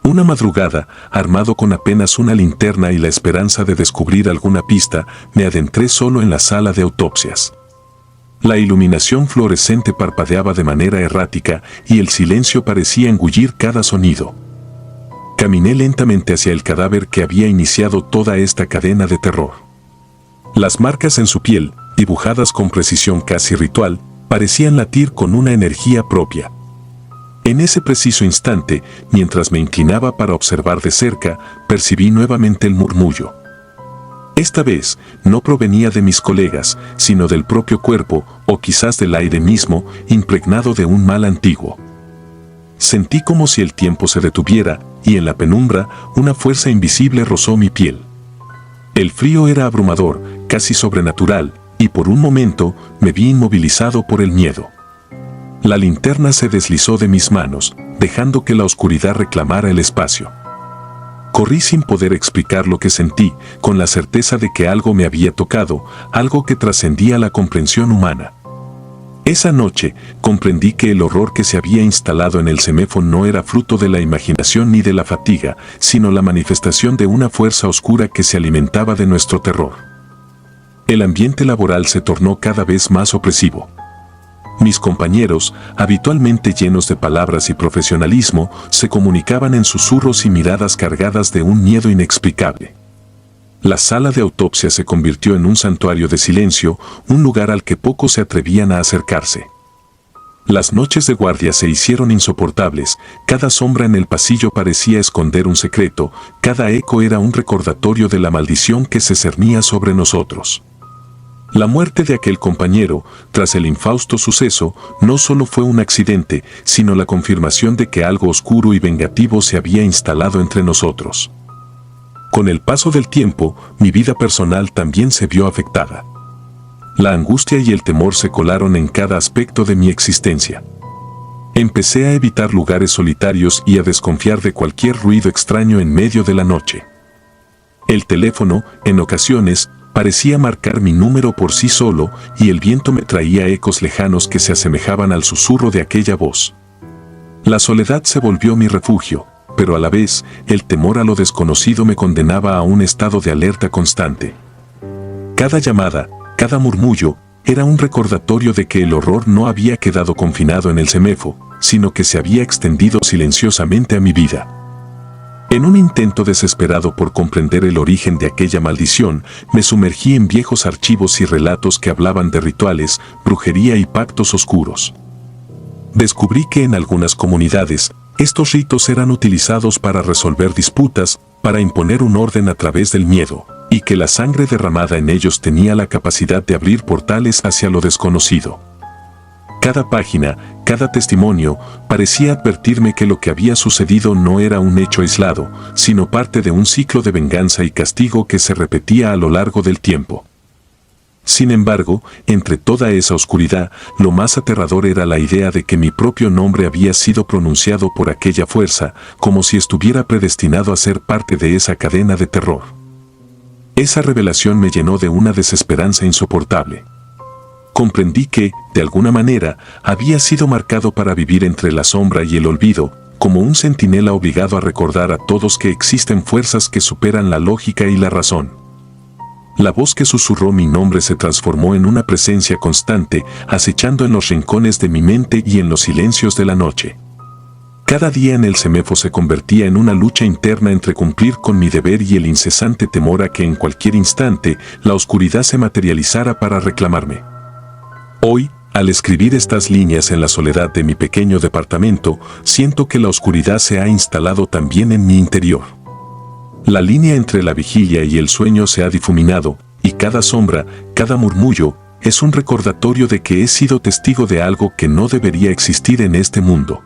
Una madrugada, armado con apenas una linterna y la esperanza de descubrir alguna pista, me adentré solo en la sala de autopsias. La iluminación fluorescente parpadeaba de manera errática y el silencio parecía engullir cada sonido. Caminé lentamente hacia el cadáver que había iniciado toda esta cadena de terror. Las marcas en su piel, dibujadas con precisión casi ritual, parecían latir con una energía propia. En ese preciso instante, mientras me inclinaba para observar de cerca, percibí nuevamente el murmullo. Esta vez, no provenía de mis colegas, sino del propio cuerpo, o quizás del aire mismo, impregnado de un mal antiguo. Sentí como si el tiempo se detuviera, y en la penumbra, una fuerza invisible rozó mi piel. El frío era abrumador, casi sobrenatural, y por un momento, me vi inmovilizado por el miedo. La linterna se deslizó de mis manos, dejando que la oscuridad reclamara el espacio. Corrí sin poder explicar lo que sentí, con la certeza de que algo me había tocado, algo que trascendía la comprensión humana. Esa noche, comprendí que el horror que se había instalado en el CEMEFO no era fruto de la imaginación ni de la fatiga, sino la manifestación de una fuerza oscura que se alimentaba de nuestro terror. El ambiente laboral se tornó cada vez más opresivo. Mis compañeros, habitualmente llenos de palabras y profesionalismo, se comunicaban en susurros y miradas cargadas de un miedo inexplicable. La sala de autopsia se convirtió en un santuario de silencio, un lugar al que pocos se atrevían a acercarse. Las noches de guardia se hicieron insoportables, cada sombra en el pasillo parecía esconder un secreto, cada eco era un recordatorio de la maldición que se cernía sobre nosotros. La muerte de aquel compañero, tras el infausto suceso, no solo fue un accidente, sino la confirmación de que algo oscuro y vengativo se había instalado entre nosotros. Con el paso del tiempo, mi vida personal también se vio afectada. La angustia y el temor se colaron en cada aspecto de mi existencia. Empecé a evitar lugares solitarios y a desconfiar de cualquier ruido extraño en medio de la noche. El teléfono, en ocasiones, parecía marcar mi número por sí solo y el viento me traía ecos lejanos que se asemejaban al susurro de aquella voz. La soledad se volvió mi refugio, pero a la vez, el temor a lo desconocido me condenaba a un estado de alerta constante. Cada llamada, cada murmullo, era un recordatorio de que el horror no había quedado confinado en el CEMEFO, sino que se había extendido silenciosamente a mi vida. En un intento desesperado por comprender el origen de aquella maldición, me sumergí en viejos archivos y relatos que hablaban de rituales, brujería y pactos oscuros. Descubrí que en algunas comunidades, estos ritos eran utilizados para resolver disputas, para imponer un orden a través del miedo, y que la sangre derramada en ellos tenía la capacidad de abrir portales hacia lo desconocido. Cada página, cada testimonio, parecía advertirme que lo que había sucedido no era un hecho aislado, sino parte de un ciclo de venganza y castigo que se repetía a lo largo del tiempo. Sin embargo, entre toda esa oscuridad, lo más aterrador era la idea de que mi propio nombre había sido pronunciado por aquella fuerza, como si estuviera predestinado a ser parte de esa cadena de terror. Esa revelación me llenó de una desesperanza insoportable. Comprendí que, de alguna manera, había sido marcado para vivir entre la sombra y el olvido, como un centinela obligado a recordar a todos que existen fuerzas que superan la lógica y la razón. La voz que susurró mi nombre se transformó en una presencia constante, acechando en los rincones de mi mente y en los silencios de la noche. Cada día en el CEMEFO se convertía en una lucha interna entre cumplir con mi deber y el incesante temor a que en cualquier instante la oscuridad se materializara para reclamarme. Hoy, al escribir estas líneas en la soledad de mi pequeño departamento, siento que la oscuridad se ha instalado también en mi interior. La línea entre la vigilia y el sueño se ha difuminado, y cada sombra, cada murmullo, es un recordatorio de que he sido testigo de algo que no debería existir en este mundo.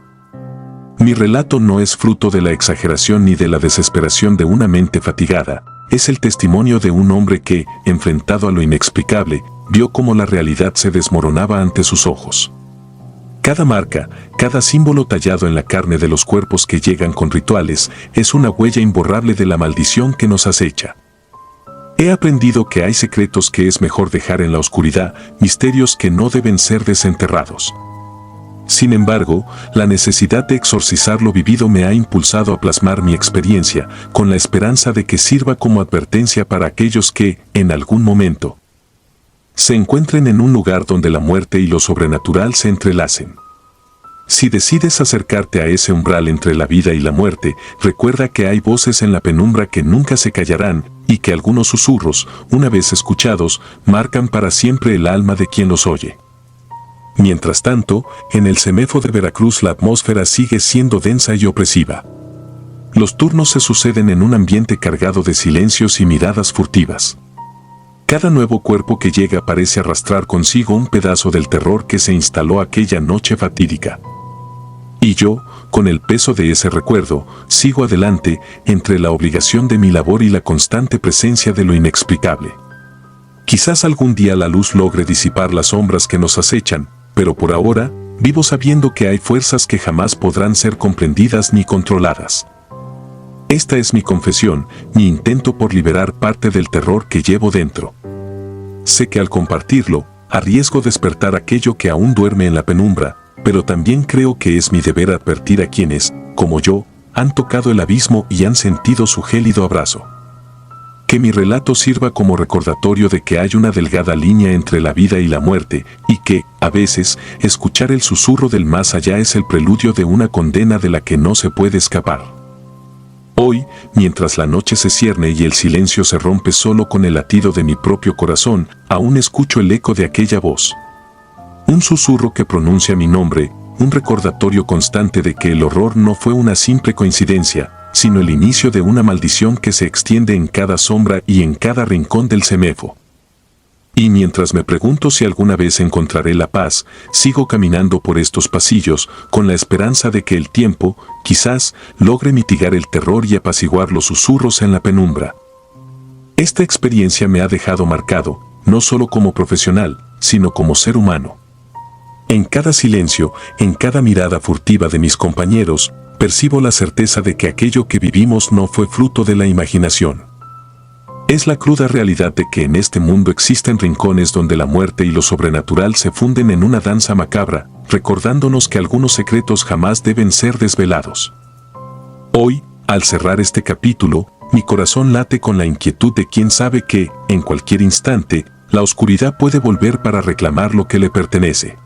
Mi relato no es fruto de la exageración ni de la desesperación de una mente fatigada, es el testimonio de un hombre que, enfrentado a lo inexplicable, vio cómo la realidad se desmoronaba ante sus ojos. Cada marca, cada símbolo tallado en la carne de los cuerpos que llegan con rituales, es una huella imborrable de la maldición que nos acecha. He aprendido que hay secretos que es mejor dejar en la oscuridad, misterios que no deben ser desenterrados. Sin embargo, la necesidad de exorcizar lo vivido me ha impulsado a plasmar mi experiencia, con la esperanza de que sirva como advertencia para aquellos que, en algún momento, se encuentren en un lugar donde la muerte y lo sobrenatural se entrelacen. Si decides acercarte a ese umbral entre la vida y la muerte, recuerda que hay voces en la penumbra que nunca se callarán y que algunos susurros, una vez escuchados, marcan para siempre el alma de quien los oye. Mientras tanto, en el CEMEFO de Veracruz la atmósfera sigue siendo densa y opresiva. Los turnos se suceden en un ambiente cargado de silencios y miradas furtivas. Cada nuevo cuerpo que llega parece arrastrar consigo un pedazo del terror que se instaló aquella noche fatídica. Y yo, con el peso de ese recuerdo, sigo adelante entre la obligación de mi labor y la constante presencia de lo inexplicable. Quizás algún día la luz logre disipar las sombras que nos acechan, pero por ahora, vivo sabiendo que hay fuerzas que jamás podrán ser comprendidas ni controladas. Esta es mi confesión, mi intento por liberar parte del terror que llevo dentro. Sé que al compartirlo, arriesgo despertar aquello que aún duerme en la penumbra, pero también creo que es mi deber advertir a quienes, como yo, han tocado el abismo y han sentido su gélido abrazo. Que mi relato sirva como recordatorio de que hay una delgada línea entre la vida y la muerte, y que, a veces, escuchar el susurro del más allá es el preludio de una condena de la que no se puede escapar. Hoy, mientras la noche se cierne y el silencio se rompe solo con el latido de mi propio corazón, aún escucho el eco de aquella voz. Un susurro que pronuncia mi nombre, un recordatorio constante de que el horror no fue una simple coincidencia, sino el inicio de una maldición que se extiende en cada sombra y en cada rincón del CEMEFO. Y mientras me pregunto si alguna vez encontraré la paz, sigo caminando por estos pasillos con la esperanza de que el tiempo, quizás, logre mitigar el terror y apaciguar los susurros en la penumbra. Esta experiencia me ha dejado marcado, no solo como profesional, sino como ser humano. En cada silencio, en cada mirada furtiva de mis compañeros, percibo la certeza de que aquello que vivimos no fue fruto de la imaginación. Es la cruda realidad de que en este mundo existen rincones donde la muerte y lo sobrenatural se funden en una danza macabra, recordándonos que algunos secretos jamás deben ser desvelados. Hoy, al cerrar este capítulo, mi corazón late con la inquietud de quien sabe que, en cualquier instante, la oscuridad puede volver para reclamar lo que le pertenece.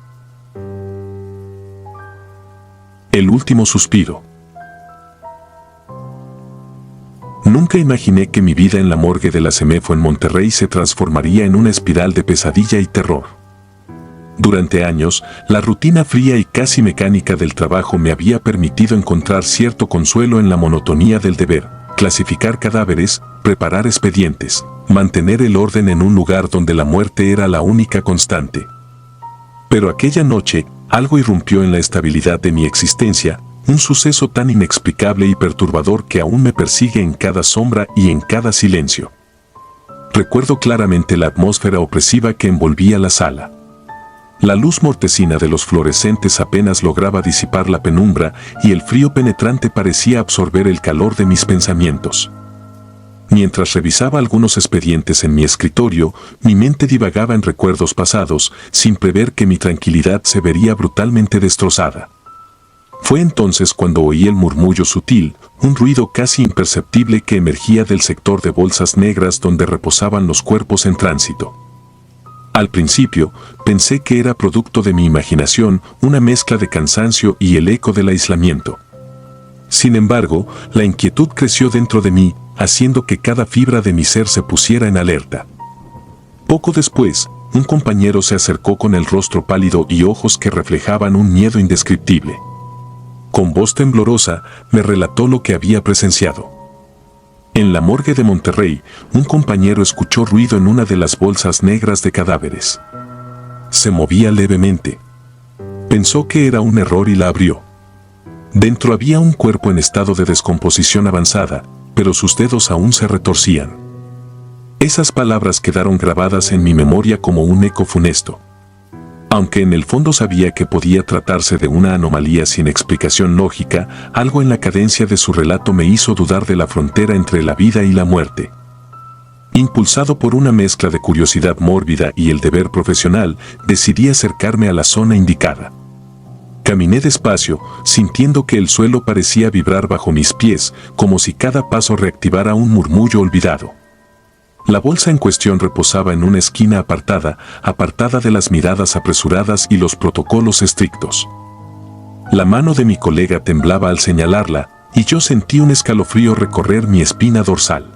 El último suspiro. Nunca imaginé que mi vida en la morgue de la Semefo en Monterrey se transformaría en una espiral de pesadilla y terror. Durante años, la rutina fría y casi mecánica del trabajo me había permitido encontrar cierto consuelo en la monotonía del deber, clasificar cadáveres, preparar expedientes, mantener el orden en un lugar donde la muerte era la única constante. Pero aquella noche, algo irrumpió en la estabilidad de mi existencia, un suceso tan inexplicable y perturbador que aún me persigue en cada sombra y en cada silencio. Recuerdo claramente la atmósfera opresiva que envolvía la sala. La luz mortecina de los fluorescentes apenas lograba disipar la penumbra y el frío penetrante parecía absorber el calor de mis pensamientos. Mientras revisaba algunos expedientes en mi escritorio, mi mente divagaba en recuerdos pasados, sin prever que mi tranquilidad se vería brutalmente destrozada. Fue entonces cuando oí el murmullo sutil, un ruido casi imperceptible que emergía del sector de bolsas negras donde reposaban los cuerpos en tránsito. Al principio, pensé que era producto de mi imaginación, una mezcla de cansancio y el eco del aislamiento. Sin embargo, la inquietud creció dentro de mí, haciendo que cada fibra de mi ser se pusiera en alerta. Poco después, un compañero se acercó con el rostro pálido y ojos que reflejaban un miedo indescriptible. Con voz temblorosa, me relató lo que había presenciado. En la morgue de Monterrey, un compañero escuchó ruido en una de las bolsas negras de cadáveres. Se movía levemente. Pensó que era un error y la abrió. Dentro había un cuerpo en estado de descomposición avanzada, pero sus dedos aún se retorcían. Esas palabras quedaron grabadas en mi memoria como un eco funesto. Aunque en el fondo sabía que podía tratarse de una anomalía sin explicación lógica, algo en la cadencia de su relato me hizo dudar de la frontera entre la vida y la muerte. Impulsado por una mezcla de curiosidad mórbida y el deber profesional, decidí acercarme a la zona indicada. Caminé despacio, sintiendo que el suelo parecía vibrar bajo mis pies, como si cada paso reactivara un murmullo olvidado. La bolsa en cuestión reposaba en una esquina apartada de las miradas apresuradas y los protocolos estrictos. La mano de mi colega temblaba al señalarla, y yo sentí un escalofrío recorrer mi espina dorsal.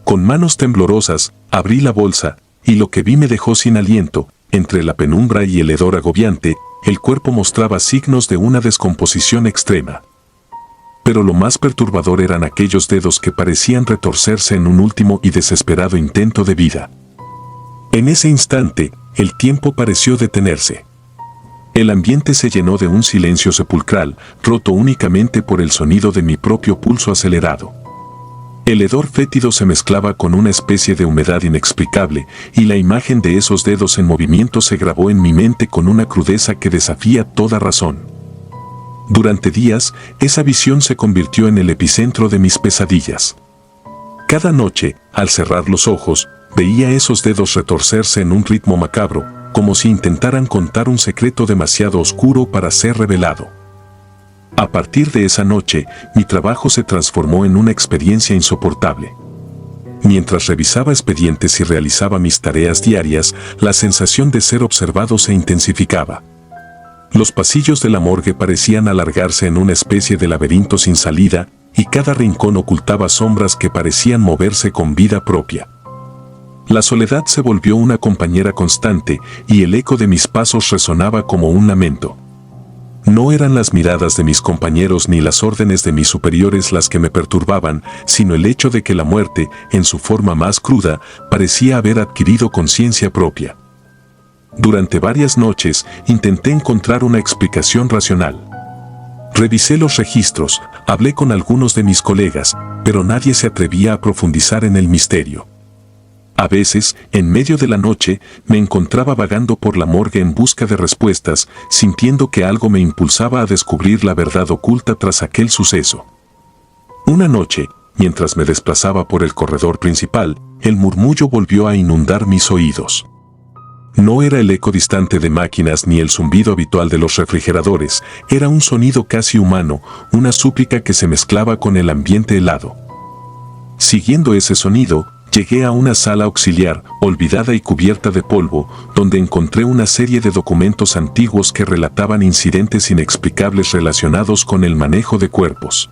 Con manos temblorosas, abrí la bolsa, y lo que vi me dejó sin aliento. Entre la penumbra y el hedor agobiante, el cuerpo mostraba signos de una descomposición extrema. Pero lo más perturbador eran aquellos dedos que parecían retorcerse en un último y desesperado intento de vida. En ese instante, el tiempo pareció detenerse. El ambiente se llenó de un silencio sepulcral, roto únicamente por el sonido de mi propio pulso acelerado. El hedor fétido se mezclaba con una especie de humedad inexplicable, y la imagen de esos dedos en movimiento se grabó en mi mente con una crudeza que desafía toda razón. Durante días, esa visión se convirtió en el epicentro de mis pesadillas. Cada noche, al cerrar los ojos, veía esos dedos retorcerse en un ritmo macabro, como si intentaran contar un secreto demasiado oscuro para ser revelado. A partir de esa noche, mi trabajo se transformó en una experiencia insoportable. Mientras revisaba expedientes y realizaba mis tareas diarias, la sensación de ser observado se intensificaba. Los pasillos de la morgue parecían alargarse en una especie de laberinto sin salida, y cada rincón ocultaba sombras que parecían moverse con vida propia. La soledad se volvió una compañera constante, y el eco de mis pasos resonaba como un lamento. No eran las miradas de mis compañeros ni las órdenes de mis superiores las que me perturbaban, sino el hecho de que la muerte, en su forma más cruda, parecía haber adquirido conciencia propia. Durante varias noches intenté encontrar una explicación racional. Revisé los registros, hablé con algunos de mis colegas, pero nadie se atrevía a profundizar en el misterio. A veces, en medio de la noche, me encontraba vagando por la morgue en busca de respuestas, sintiendo que algo me impulsaba a descubrir la verdad oculta tras aquel suceso. Una noche, mientras me desplazaba por el corredor principal, el murmullo volvió a inundar mis oídos. No era el eco distante de máquinas ni el zumbido habitual de los refrigeradores, era un sonido casi humano, una súplica que se mezclaba con el ambiente helado. Siguiendo ese sonido, llegué a una sala auxiliar, olvidada y cubierta de polvo, donde encontré una serie de documentos antiguos que relataban incidentes inexplicables relacionados con el manejo de cuerpos.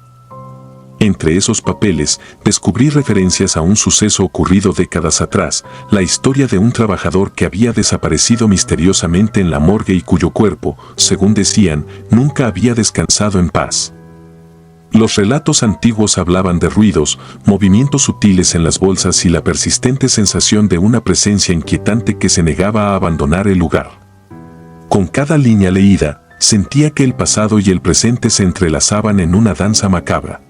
Entre esos papeles, descubrí referencias a un suceso ocurrido décadas atrás, la historia de un trabajador que había desaparecido misteriosamente en la morgue y cuyo cuerpo, según decían, nunca había descansado en paz. Los relatos antiguos hablaban de ruidos, movimientos sutiles en las bolsas y la persistente sensación de una presencia inquietante que se negaba a abandonar el lugar. Con cada línea leída, sentía que el pasado y el presente se entrelazaban en una danza macabra.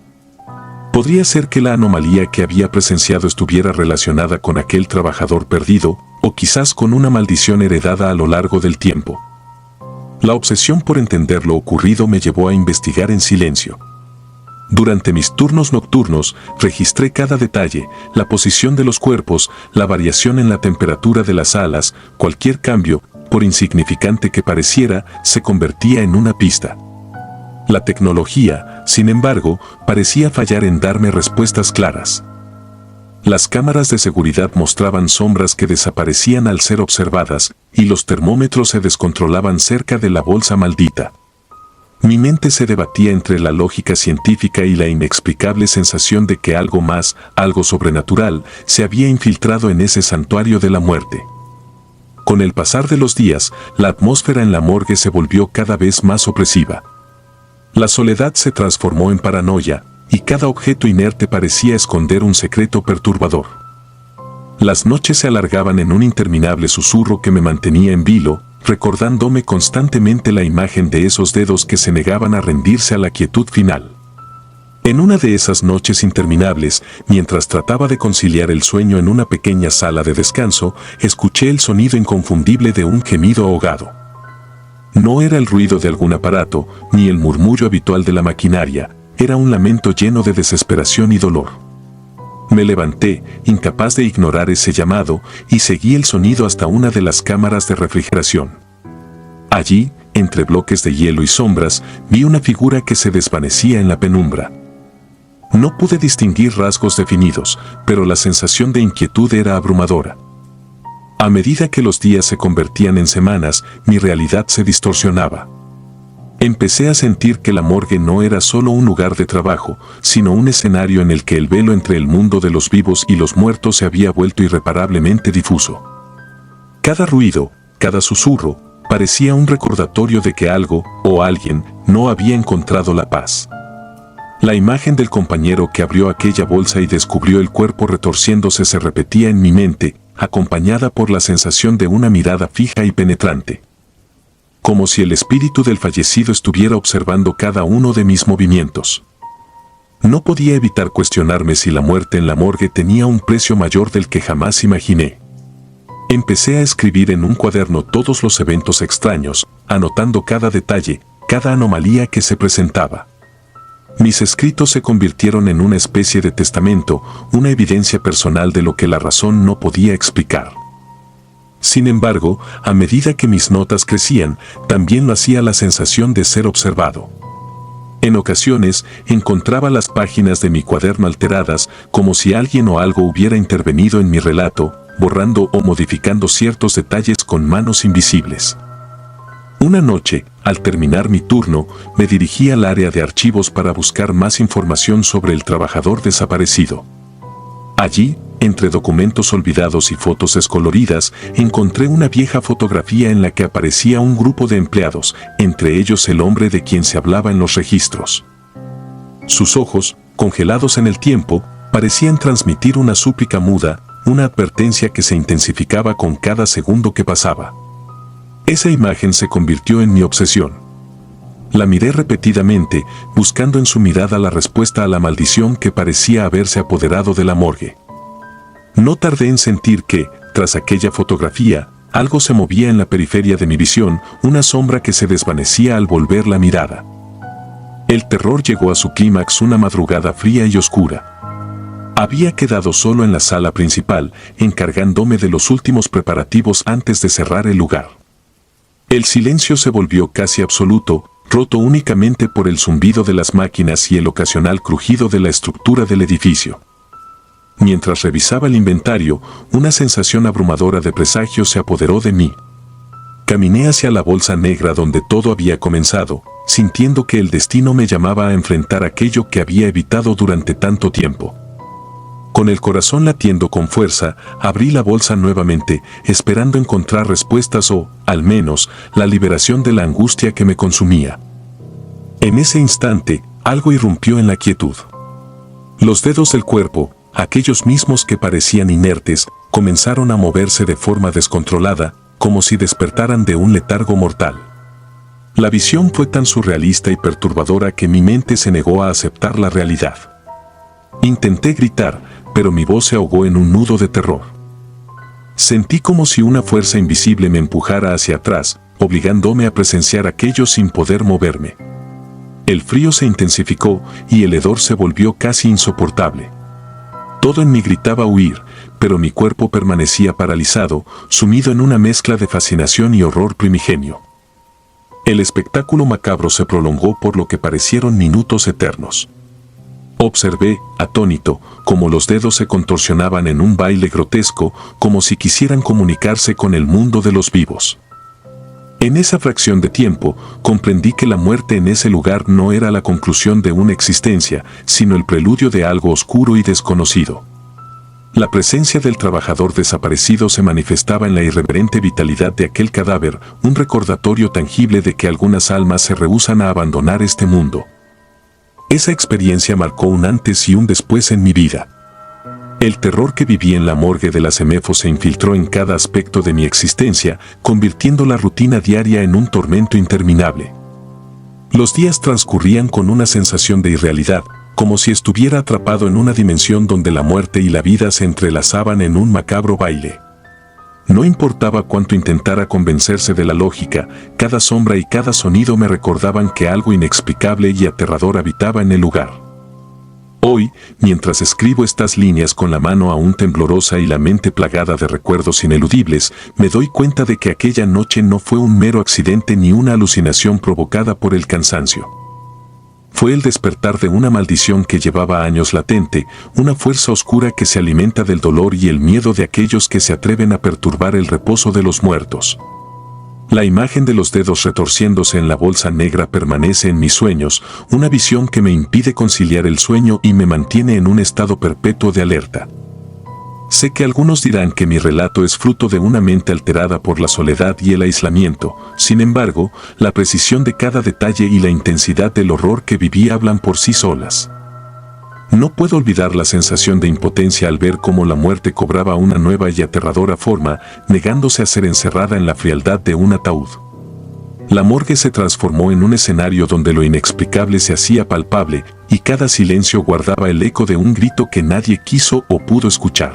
Podría ser que la anomalía que había presenciado estuviera relacionada con aquel trabajador perdido, o quizás con una maldición heredada a lo largo del tiempo. La obsesión por entender lo ocurrido me llevó a investigar en silencio. Durante mis turnos nocturnos, registré cada detalle, la posición de los cuerpos, la variación en la temperatura de las alas, cualquier cambio, por insignificante que pareciera, se convertía en una pista. La tecnología, sin embargo, parecía fallar en darme respuestas claras. Las cámaras de seguridad mostraban sombras que desaparecían al ser observadas, y los termómetros se descontrolaban cerca de la bolsa maldita. Mi mente se debatía entre la lógica científica y la inexplicable sensación de que algo más, algo sobrenatural, se había infiltrado en ese santuario de la muerte. Con el pasar de los días, la atmósfera en la morgue se volvió cada vez más opresiva. La soledad se transformó en paranoia, y cada objeto inerte parecía esconder un secreto perturbador. Las noches se alargaban en un interminable susurro que me mantenía en vilo, recordándome constantemente la imagen de esos dedos que se negaban a rendirse a la quietud final. En una de esas noches interminables, mientras trataba de conciliar el sueño en una pequeña sala de descanso, escuché el sonido inconfundible de un gemido ahogado. No era el ruido de algún aparato, ni el murmullo habitual de la maquinaria, era un lamento lleno de desesperación y dolor. Me levanté, incapaz de ignorar ese llamado, y seguí el sonido hasta una de las cámaras de refrigeración. Allí, entre bloques de hielo y sombras, vi una figura que se desvanecía en la penumbra. No pude distinguir rasgos definidos, pero la sensación de inquietud era abrumadora. A medida que los días se convertían en semanas, mi realidad se distorsionaba. Empecé a sentir que la morgue no era solo un lugar de trabajo, sino un escenario en el que el velo entre el mundo de los vivos y los muertos se había vuelto irreparablemente difuso. Cada ruido, cada susurro, parecía un recordatorio de que algo, o alguien, no había encontrado la paz. La imagen del compañero que abrió aquella bolsa y descubrió el cuerpo retorciéndose se repetía en mi mente, acompañada por la sensación de una mirada fija y penetrante. Como si el espíritu del fallecido estuviera observando cada uno de mis movimientos. No podía evitar cuestionarme si la muerte en la morgue tenía un precio mayor del que jamás imaginé. Empecé a escribir en un cuaderno todos los eventos extraños, anotando cada detalle, cada anomalía que se presentaba. Mis escritos se convirtieron en una especie de testamento, una evidencia personal de lo que la razón no podía explicar. Sin embargo, a medida que mis notas crecían, también lo hacía la sensación de ser observado. En ocasiones, encontraba las páginas de mi cuaderno alteradas, como si alguien o algo hubiera intervenido en mi relato, borrando o modificando ciertos detalles con manos invisibles. Una noche, al terminar mi turno, me dirigí al área de archivos para buscar más información sobre el trabajador desaparecido. Allí, Entre documentos olvidados y fotos descoloridas, encontré una vieja fotografía en la que aparecía un grupo de empleados, entre ellos el hombre de quien se hablaba en los registros. Sus ojos, congelados en el tiempo, parecían transmitir una súplica muda, una advertencia que se intensificaba con cada segundo que pasaba. Esa imagen se convirtió en mi obsesión. La miré repetidamente, buscando en su mirada la respuesta a la maldición que parecía haberse apoderado de la morgue. No tardé en sentir que, tras aquella fotografía, algo se movía en la periferia de mi visión, una sombra que se desvanecía al volver la mirada. El terror llegó a su clímax una madrugada fría y oscura. Había quedado solo en la sala principal, encargándome de los últimos preparativos antes de cerrar el lugar. El silencio se volvió casi absoluto, roto únicamente por el zumbido de las máquinas y el ocasional crujido de la estructura del edificio. Mientras revisaba el inventario, una sensación abrumadora de presagio se apoderó de mí. Caminé hacia la bolsa negra donde todo había comenzado, sintiendo que el destino me llamaba a enfrentar aquello que había evitado durante tanto tiempo. Con el corazón latiendo con fuerza, abrí la bolsa nuevamente, esperando encontrar respuestas o, al menos, la liberación de la angustia que me consumía. En ese instante, algo irrumpió en la quietud. Los dedos del cuerpo, aquellos mismos que parecían inertes, comenzaron a moverse de forma descontrolada, como si despertaran de un letargo mortal. La visión fue tan surrealista y perturbadora que mi mente se negó a aceptar la realidad. Intenté gritar, pero mi voz se ahogó en un nudo de terror. Sentí como si una fuerza invisible me empujara hacia atrás, obligándome a presenciar aquello sin poder moverme. El frío se intensificó y el hedor se volvió casi insoportable. Todo en mí gritaba huir, pero mi cuerpo permanecía paralizado, sumido en una mezcla de fascinación y horror primigenio. El espectáculo macabro se prolongó por lo que parecieron minutos eternos. Observé, atónito, cómo los dedos se contorsionaban en un baile grotesco, como si quisieran comunicarse con el mundo de los vivos. En esa fracción de tiempo, comprendí que la muerte en ese lugar no era la conclusión de una existencia, sino el preludio de algo oscuro y desconocido. La presencia del trabajador desaparecido se manifestaba en la irreverente vitalidad de aquel cadáver, un recordatorio tangible de que algunas almas se rehúsan a abandonar este mundo. Esa experiencia marcó un antes y un después en mi vida. El terror que viví en la morgue de la Semefo se infiltró en cada aspecto de mi existencia, convirtiendo la rutina diaria en un tormento interminable. Los días transcurrían con una sensación de irrealidad, como si estuviera atrapado en una dimensión donde la muerte y la vida se entrelazaban en un macabro baile. No importaba cuánto intentara convencerse de la lógica, cada sombra y cada sonido me recordaban que algo inexplicable y aterrador habitaba en el lugar. Hoy, mientras escribo estas líneas con la mano aún temblorosa y la mente plagada de recuerdos ineludibles, me doy cuenta de que aquella noche no fue un mero accidente ni una alucinación provocada por el cansancio. Fue el despertar de una maldición que llevaba años latente, una fuerza oscura que se alimenta del dolor y el miedo de aquellos que se atreven a perturbar el reposo de los muertos. La imagen de los dedos retorciéndose en la bolsa negra permanece en mis sueños, una visión que me impide conciliar el sueño y me mantiene en un estado perpetuo de alerta. Sé que algunos dirán que mi relato es fruto de una mente alterada por la soledad y el aislamiento, sin embargo, la precisión de cada detalle y la intensidad del horror que viví hablan por sí solas. No puedo olvidar la sensación de impotencia al ver cómo la muerte cobraba una nueva y aterradora forma, negándose a ser encerrada en la frialdad de un ataúd. La morgue se transformó en un escenario donde lo inexplicable se hacía palpable y cada silencio guardaba el eco de un grito que nadie quiso o pudo escuchar.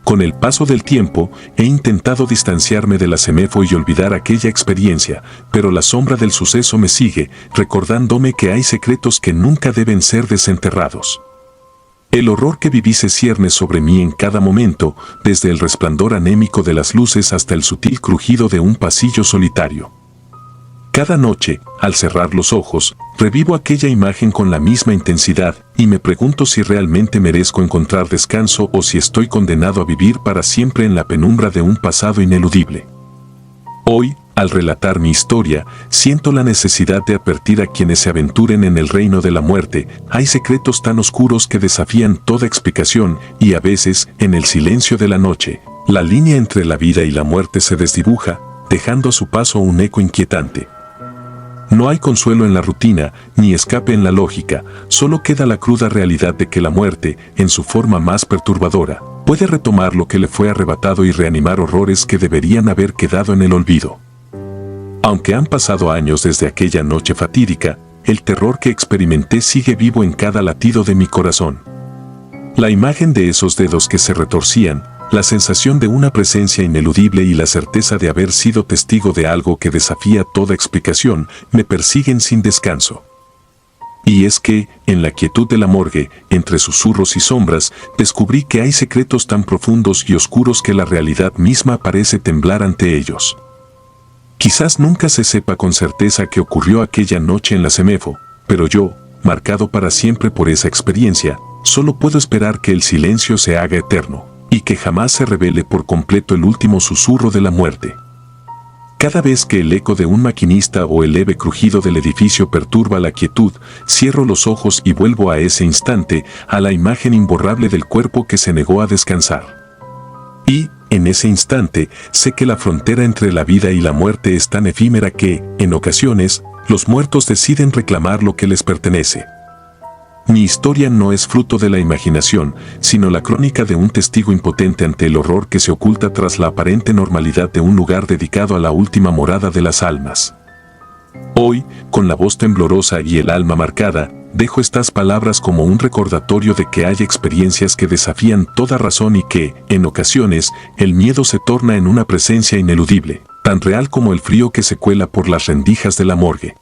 Con el paso del tiempo, he intentado distanciarme de la Semefo y olvidar aquella experiencia, pero la sombra del suceso me sigue, recordándome que hay secretos que nunca deben ser desenterrados. El horror que viví se cierne sobre mí en cada momento, desde el resplandor anémico de las luces hasta el sutil crujido de un pasillo solitario. Cada noche, al cerrar los ojos, revivo aquella imagen con la misma intensidad y me pregunto si realmente merezco encontrar descanso o si estoy condenado a vivir para siempre en la penumbra de un pasado ineludible. Hoy, Al relatar mi historia, siento la necesidad de advertir a quienes se aventuren en el reino de la muerte. Hay secretos tan oscuros que desafían toda explicación y a veces, en el silencio de la noche, la línea entre la vida y la muerte se desdibuja, dejando a su paso un eco inquietante. No hay consuelo en la rutina, ni escape en la lógica, solo queda la cruda realidad de que la muerte, en su forma más perturbadora, puede retomar lo que le fue arrebatado y reanimar horrores que deberían haber quedado en el olvido. Aunque han pasado años desde aquella noche fatídica, el terror que experimenté sigue vivo en cada latido de mi corazón. La imagen de esos dedos que se retorcían, la sensación de una presencia ineludible y la certeza de haber sido testigo de algo que desafía toda explicación, me persiguen sin descanso. Y es que, en la quietud de la morgue, entre susurros y sombras, descubrí que hay secretos tan profundos y oscuros que la realidad misma parece temblar ante ellos. Quizás nunca se sepa con certeza qué ocurrió aquella noche en la CEMEFO, pero yo, marcado para siempre por esa experiencia, solo puedo esperar que el silencio se haga eterno y que jamás se revele por completo el último susurro de la muerte. Cada vez que el eco de un maquinista o el leve crujido del edificio perturba la quietud, cierro los ojos y vuelvo a ese instante, a la imagen imborrable del cuerpo que se negó a descansar. Y, en ese instante, sé que la frontera entre la vida y la muerte es tan efímera que, en ocasiones, los muertos deciden reclamar lo que les pertenece. Mi historia no es fruto de la imaginación, sino la crónica de un testigo impotente ante el horror que se oculta tras la aparente normalidad de un lugar dedicado a la última morada de las almas. Hoy, con la voz temblorosa y el alma marcada, dejo estas palabras como un recordatorio de que hay experiencias que desafían toda razón y que, en ocasiones, el miedo se torna en una presencia ineludible, tan real como el frío que se cuela por las rendijas de la morgue.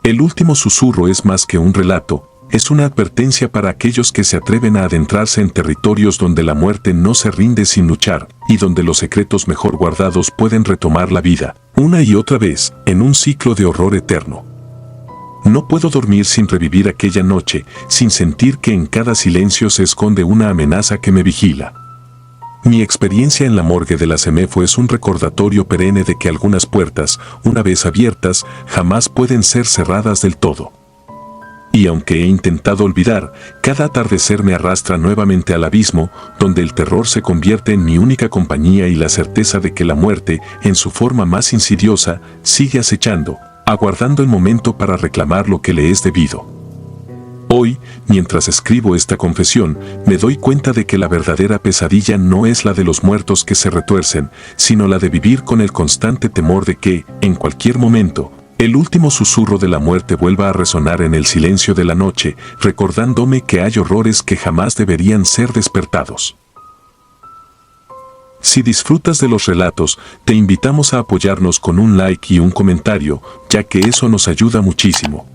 El último susurro es más que un relato, es una advertencia para aquellos que se atreven a adentrarse en territorios donde la muerte no se rinde sin luchar, y donde los secretos mejor guardados pueden retomar la vida, una y otra vez, en un ciclo de horror eterno. No puedo dormir sin revivir aquella noche, sin sentir que en cada silencio se esconde una amenaza que me vigila. Mi experiencia en la morgue de la CEMEFO es un recordatorio perenne de que algunas puertas, una vez abiertas, jamás pueden ser cerradas del todo. Y aunque he intentado olvidar, cada atardecer me arrastra nuevamente al abismo, donde el terror se convierte en mi única compañía y la certeza de que la muerte, en su forma más insidiosa, sigue acechando, aguardando el momento para reclamar lo que le es debido. Hoy, mientras escribo esta confesión, me doy cuenta de que la verdadera pesadilla no es la de los muertos que se retuercen, sino la de vivir con el constante temor de que, en cualquier momento, el último susurro de la muerte vuelva a resonar en el silencio de la noche, recordándome que hay horrores que jamás deberían ser despertados. Si disfrutas de los relatos, te invitamos a apoyarnos con un like y un comentario, ya que eso nos ayuda muchísimo.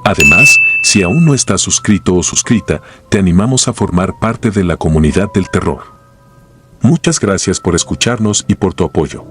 Además, si aún no estás suscrito o suscrita, te animamos a formar parte de la comunidad del terror. Muchas gracias por escucharnos y por tu apoyo.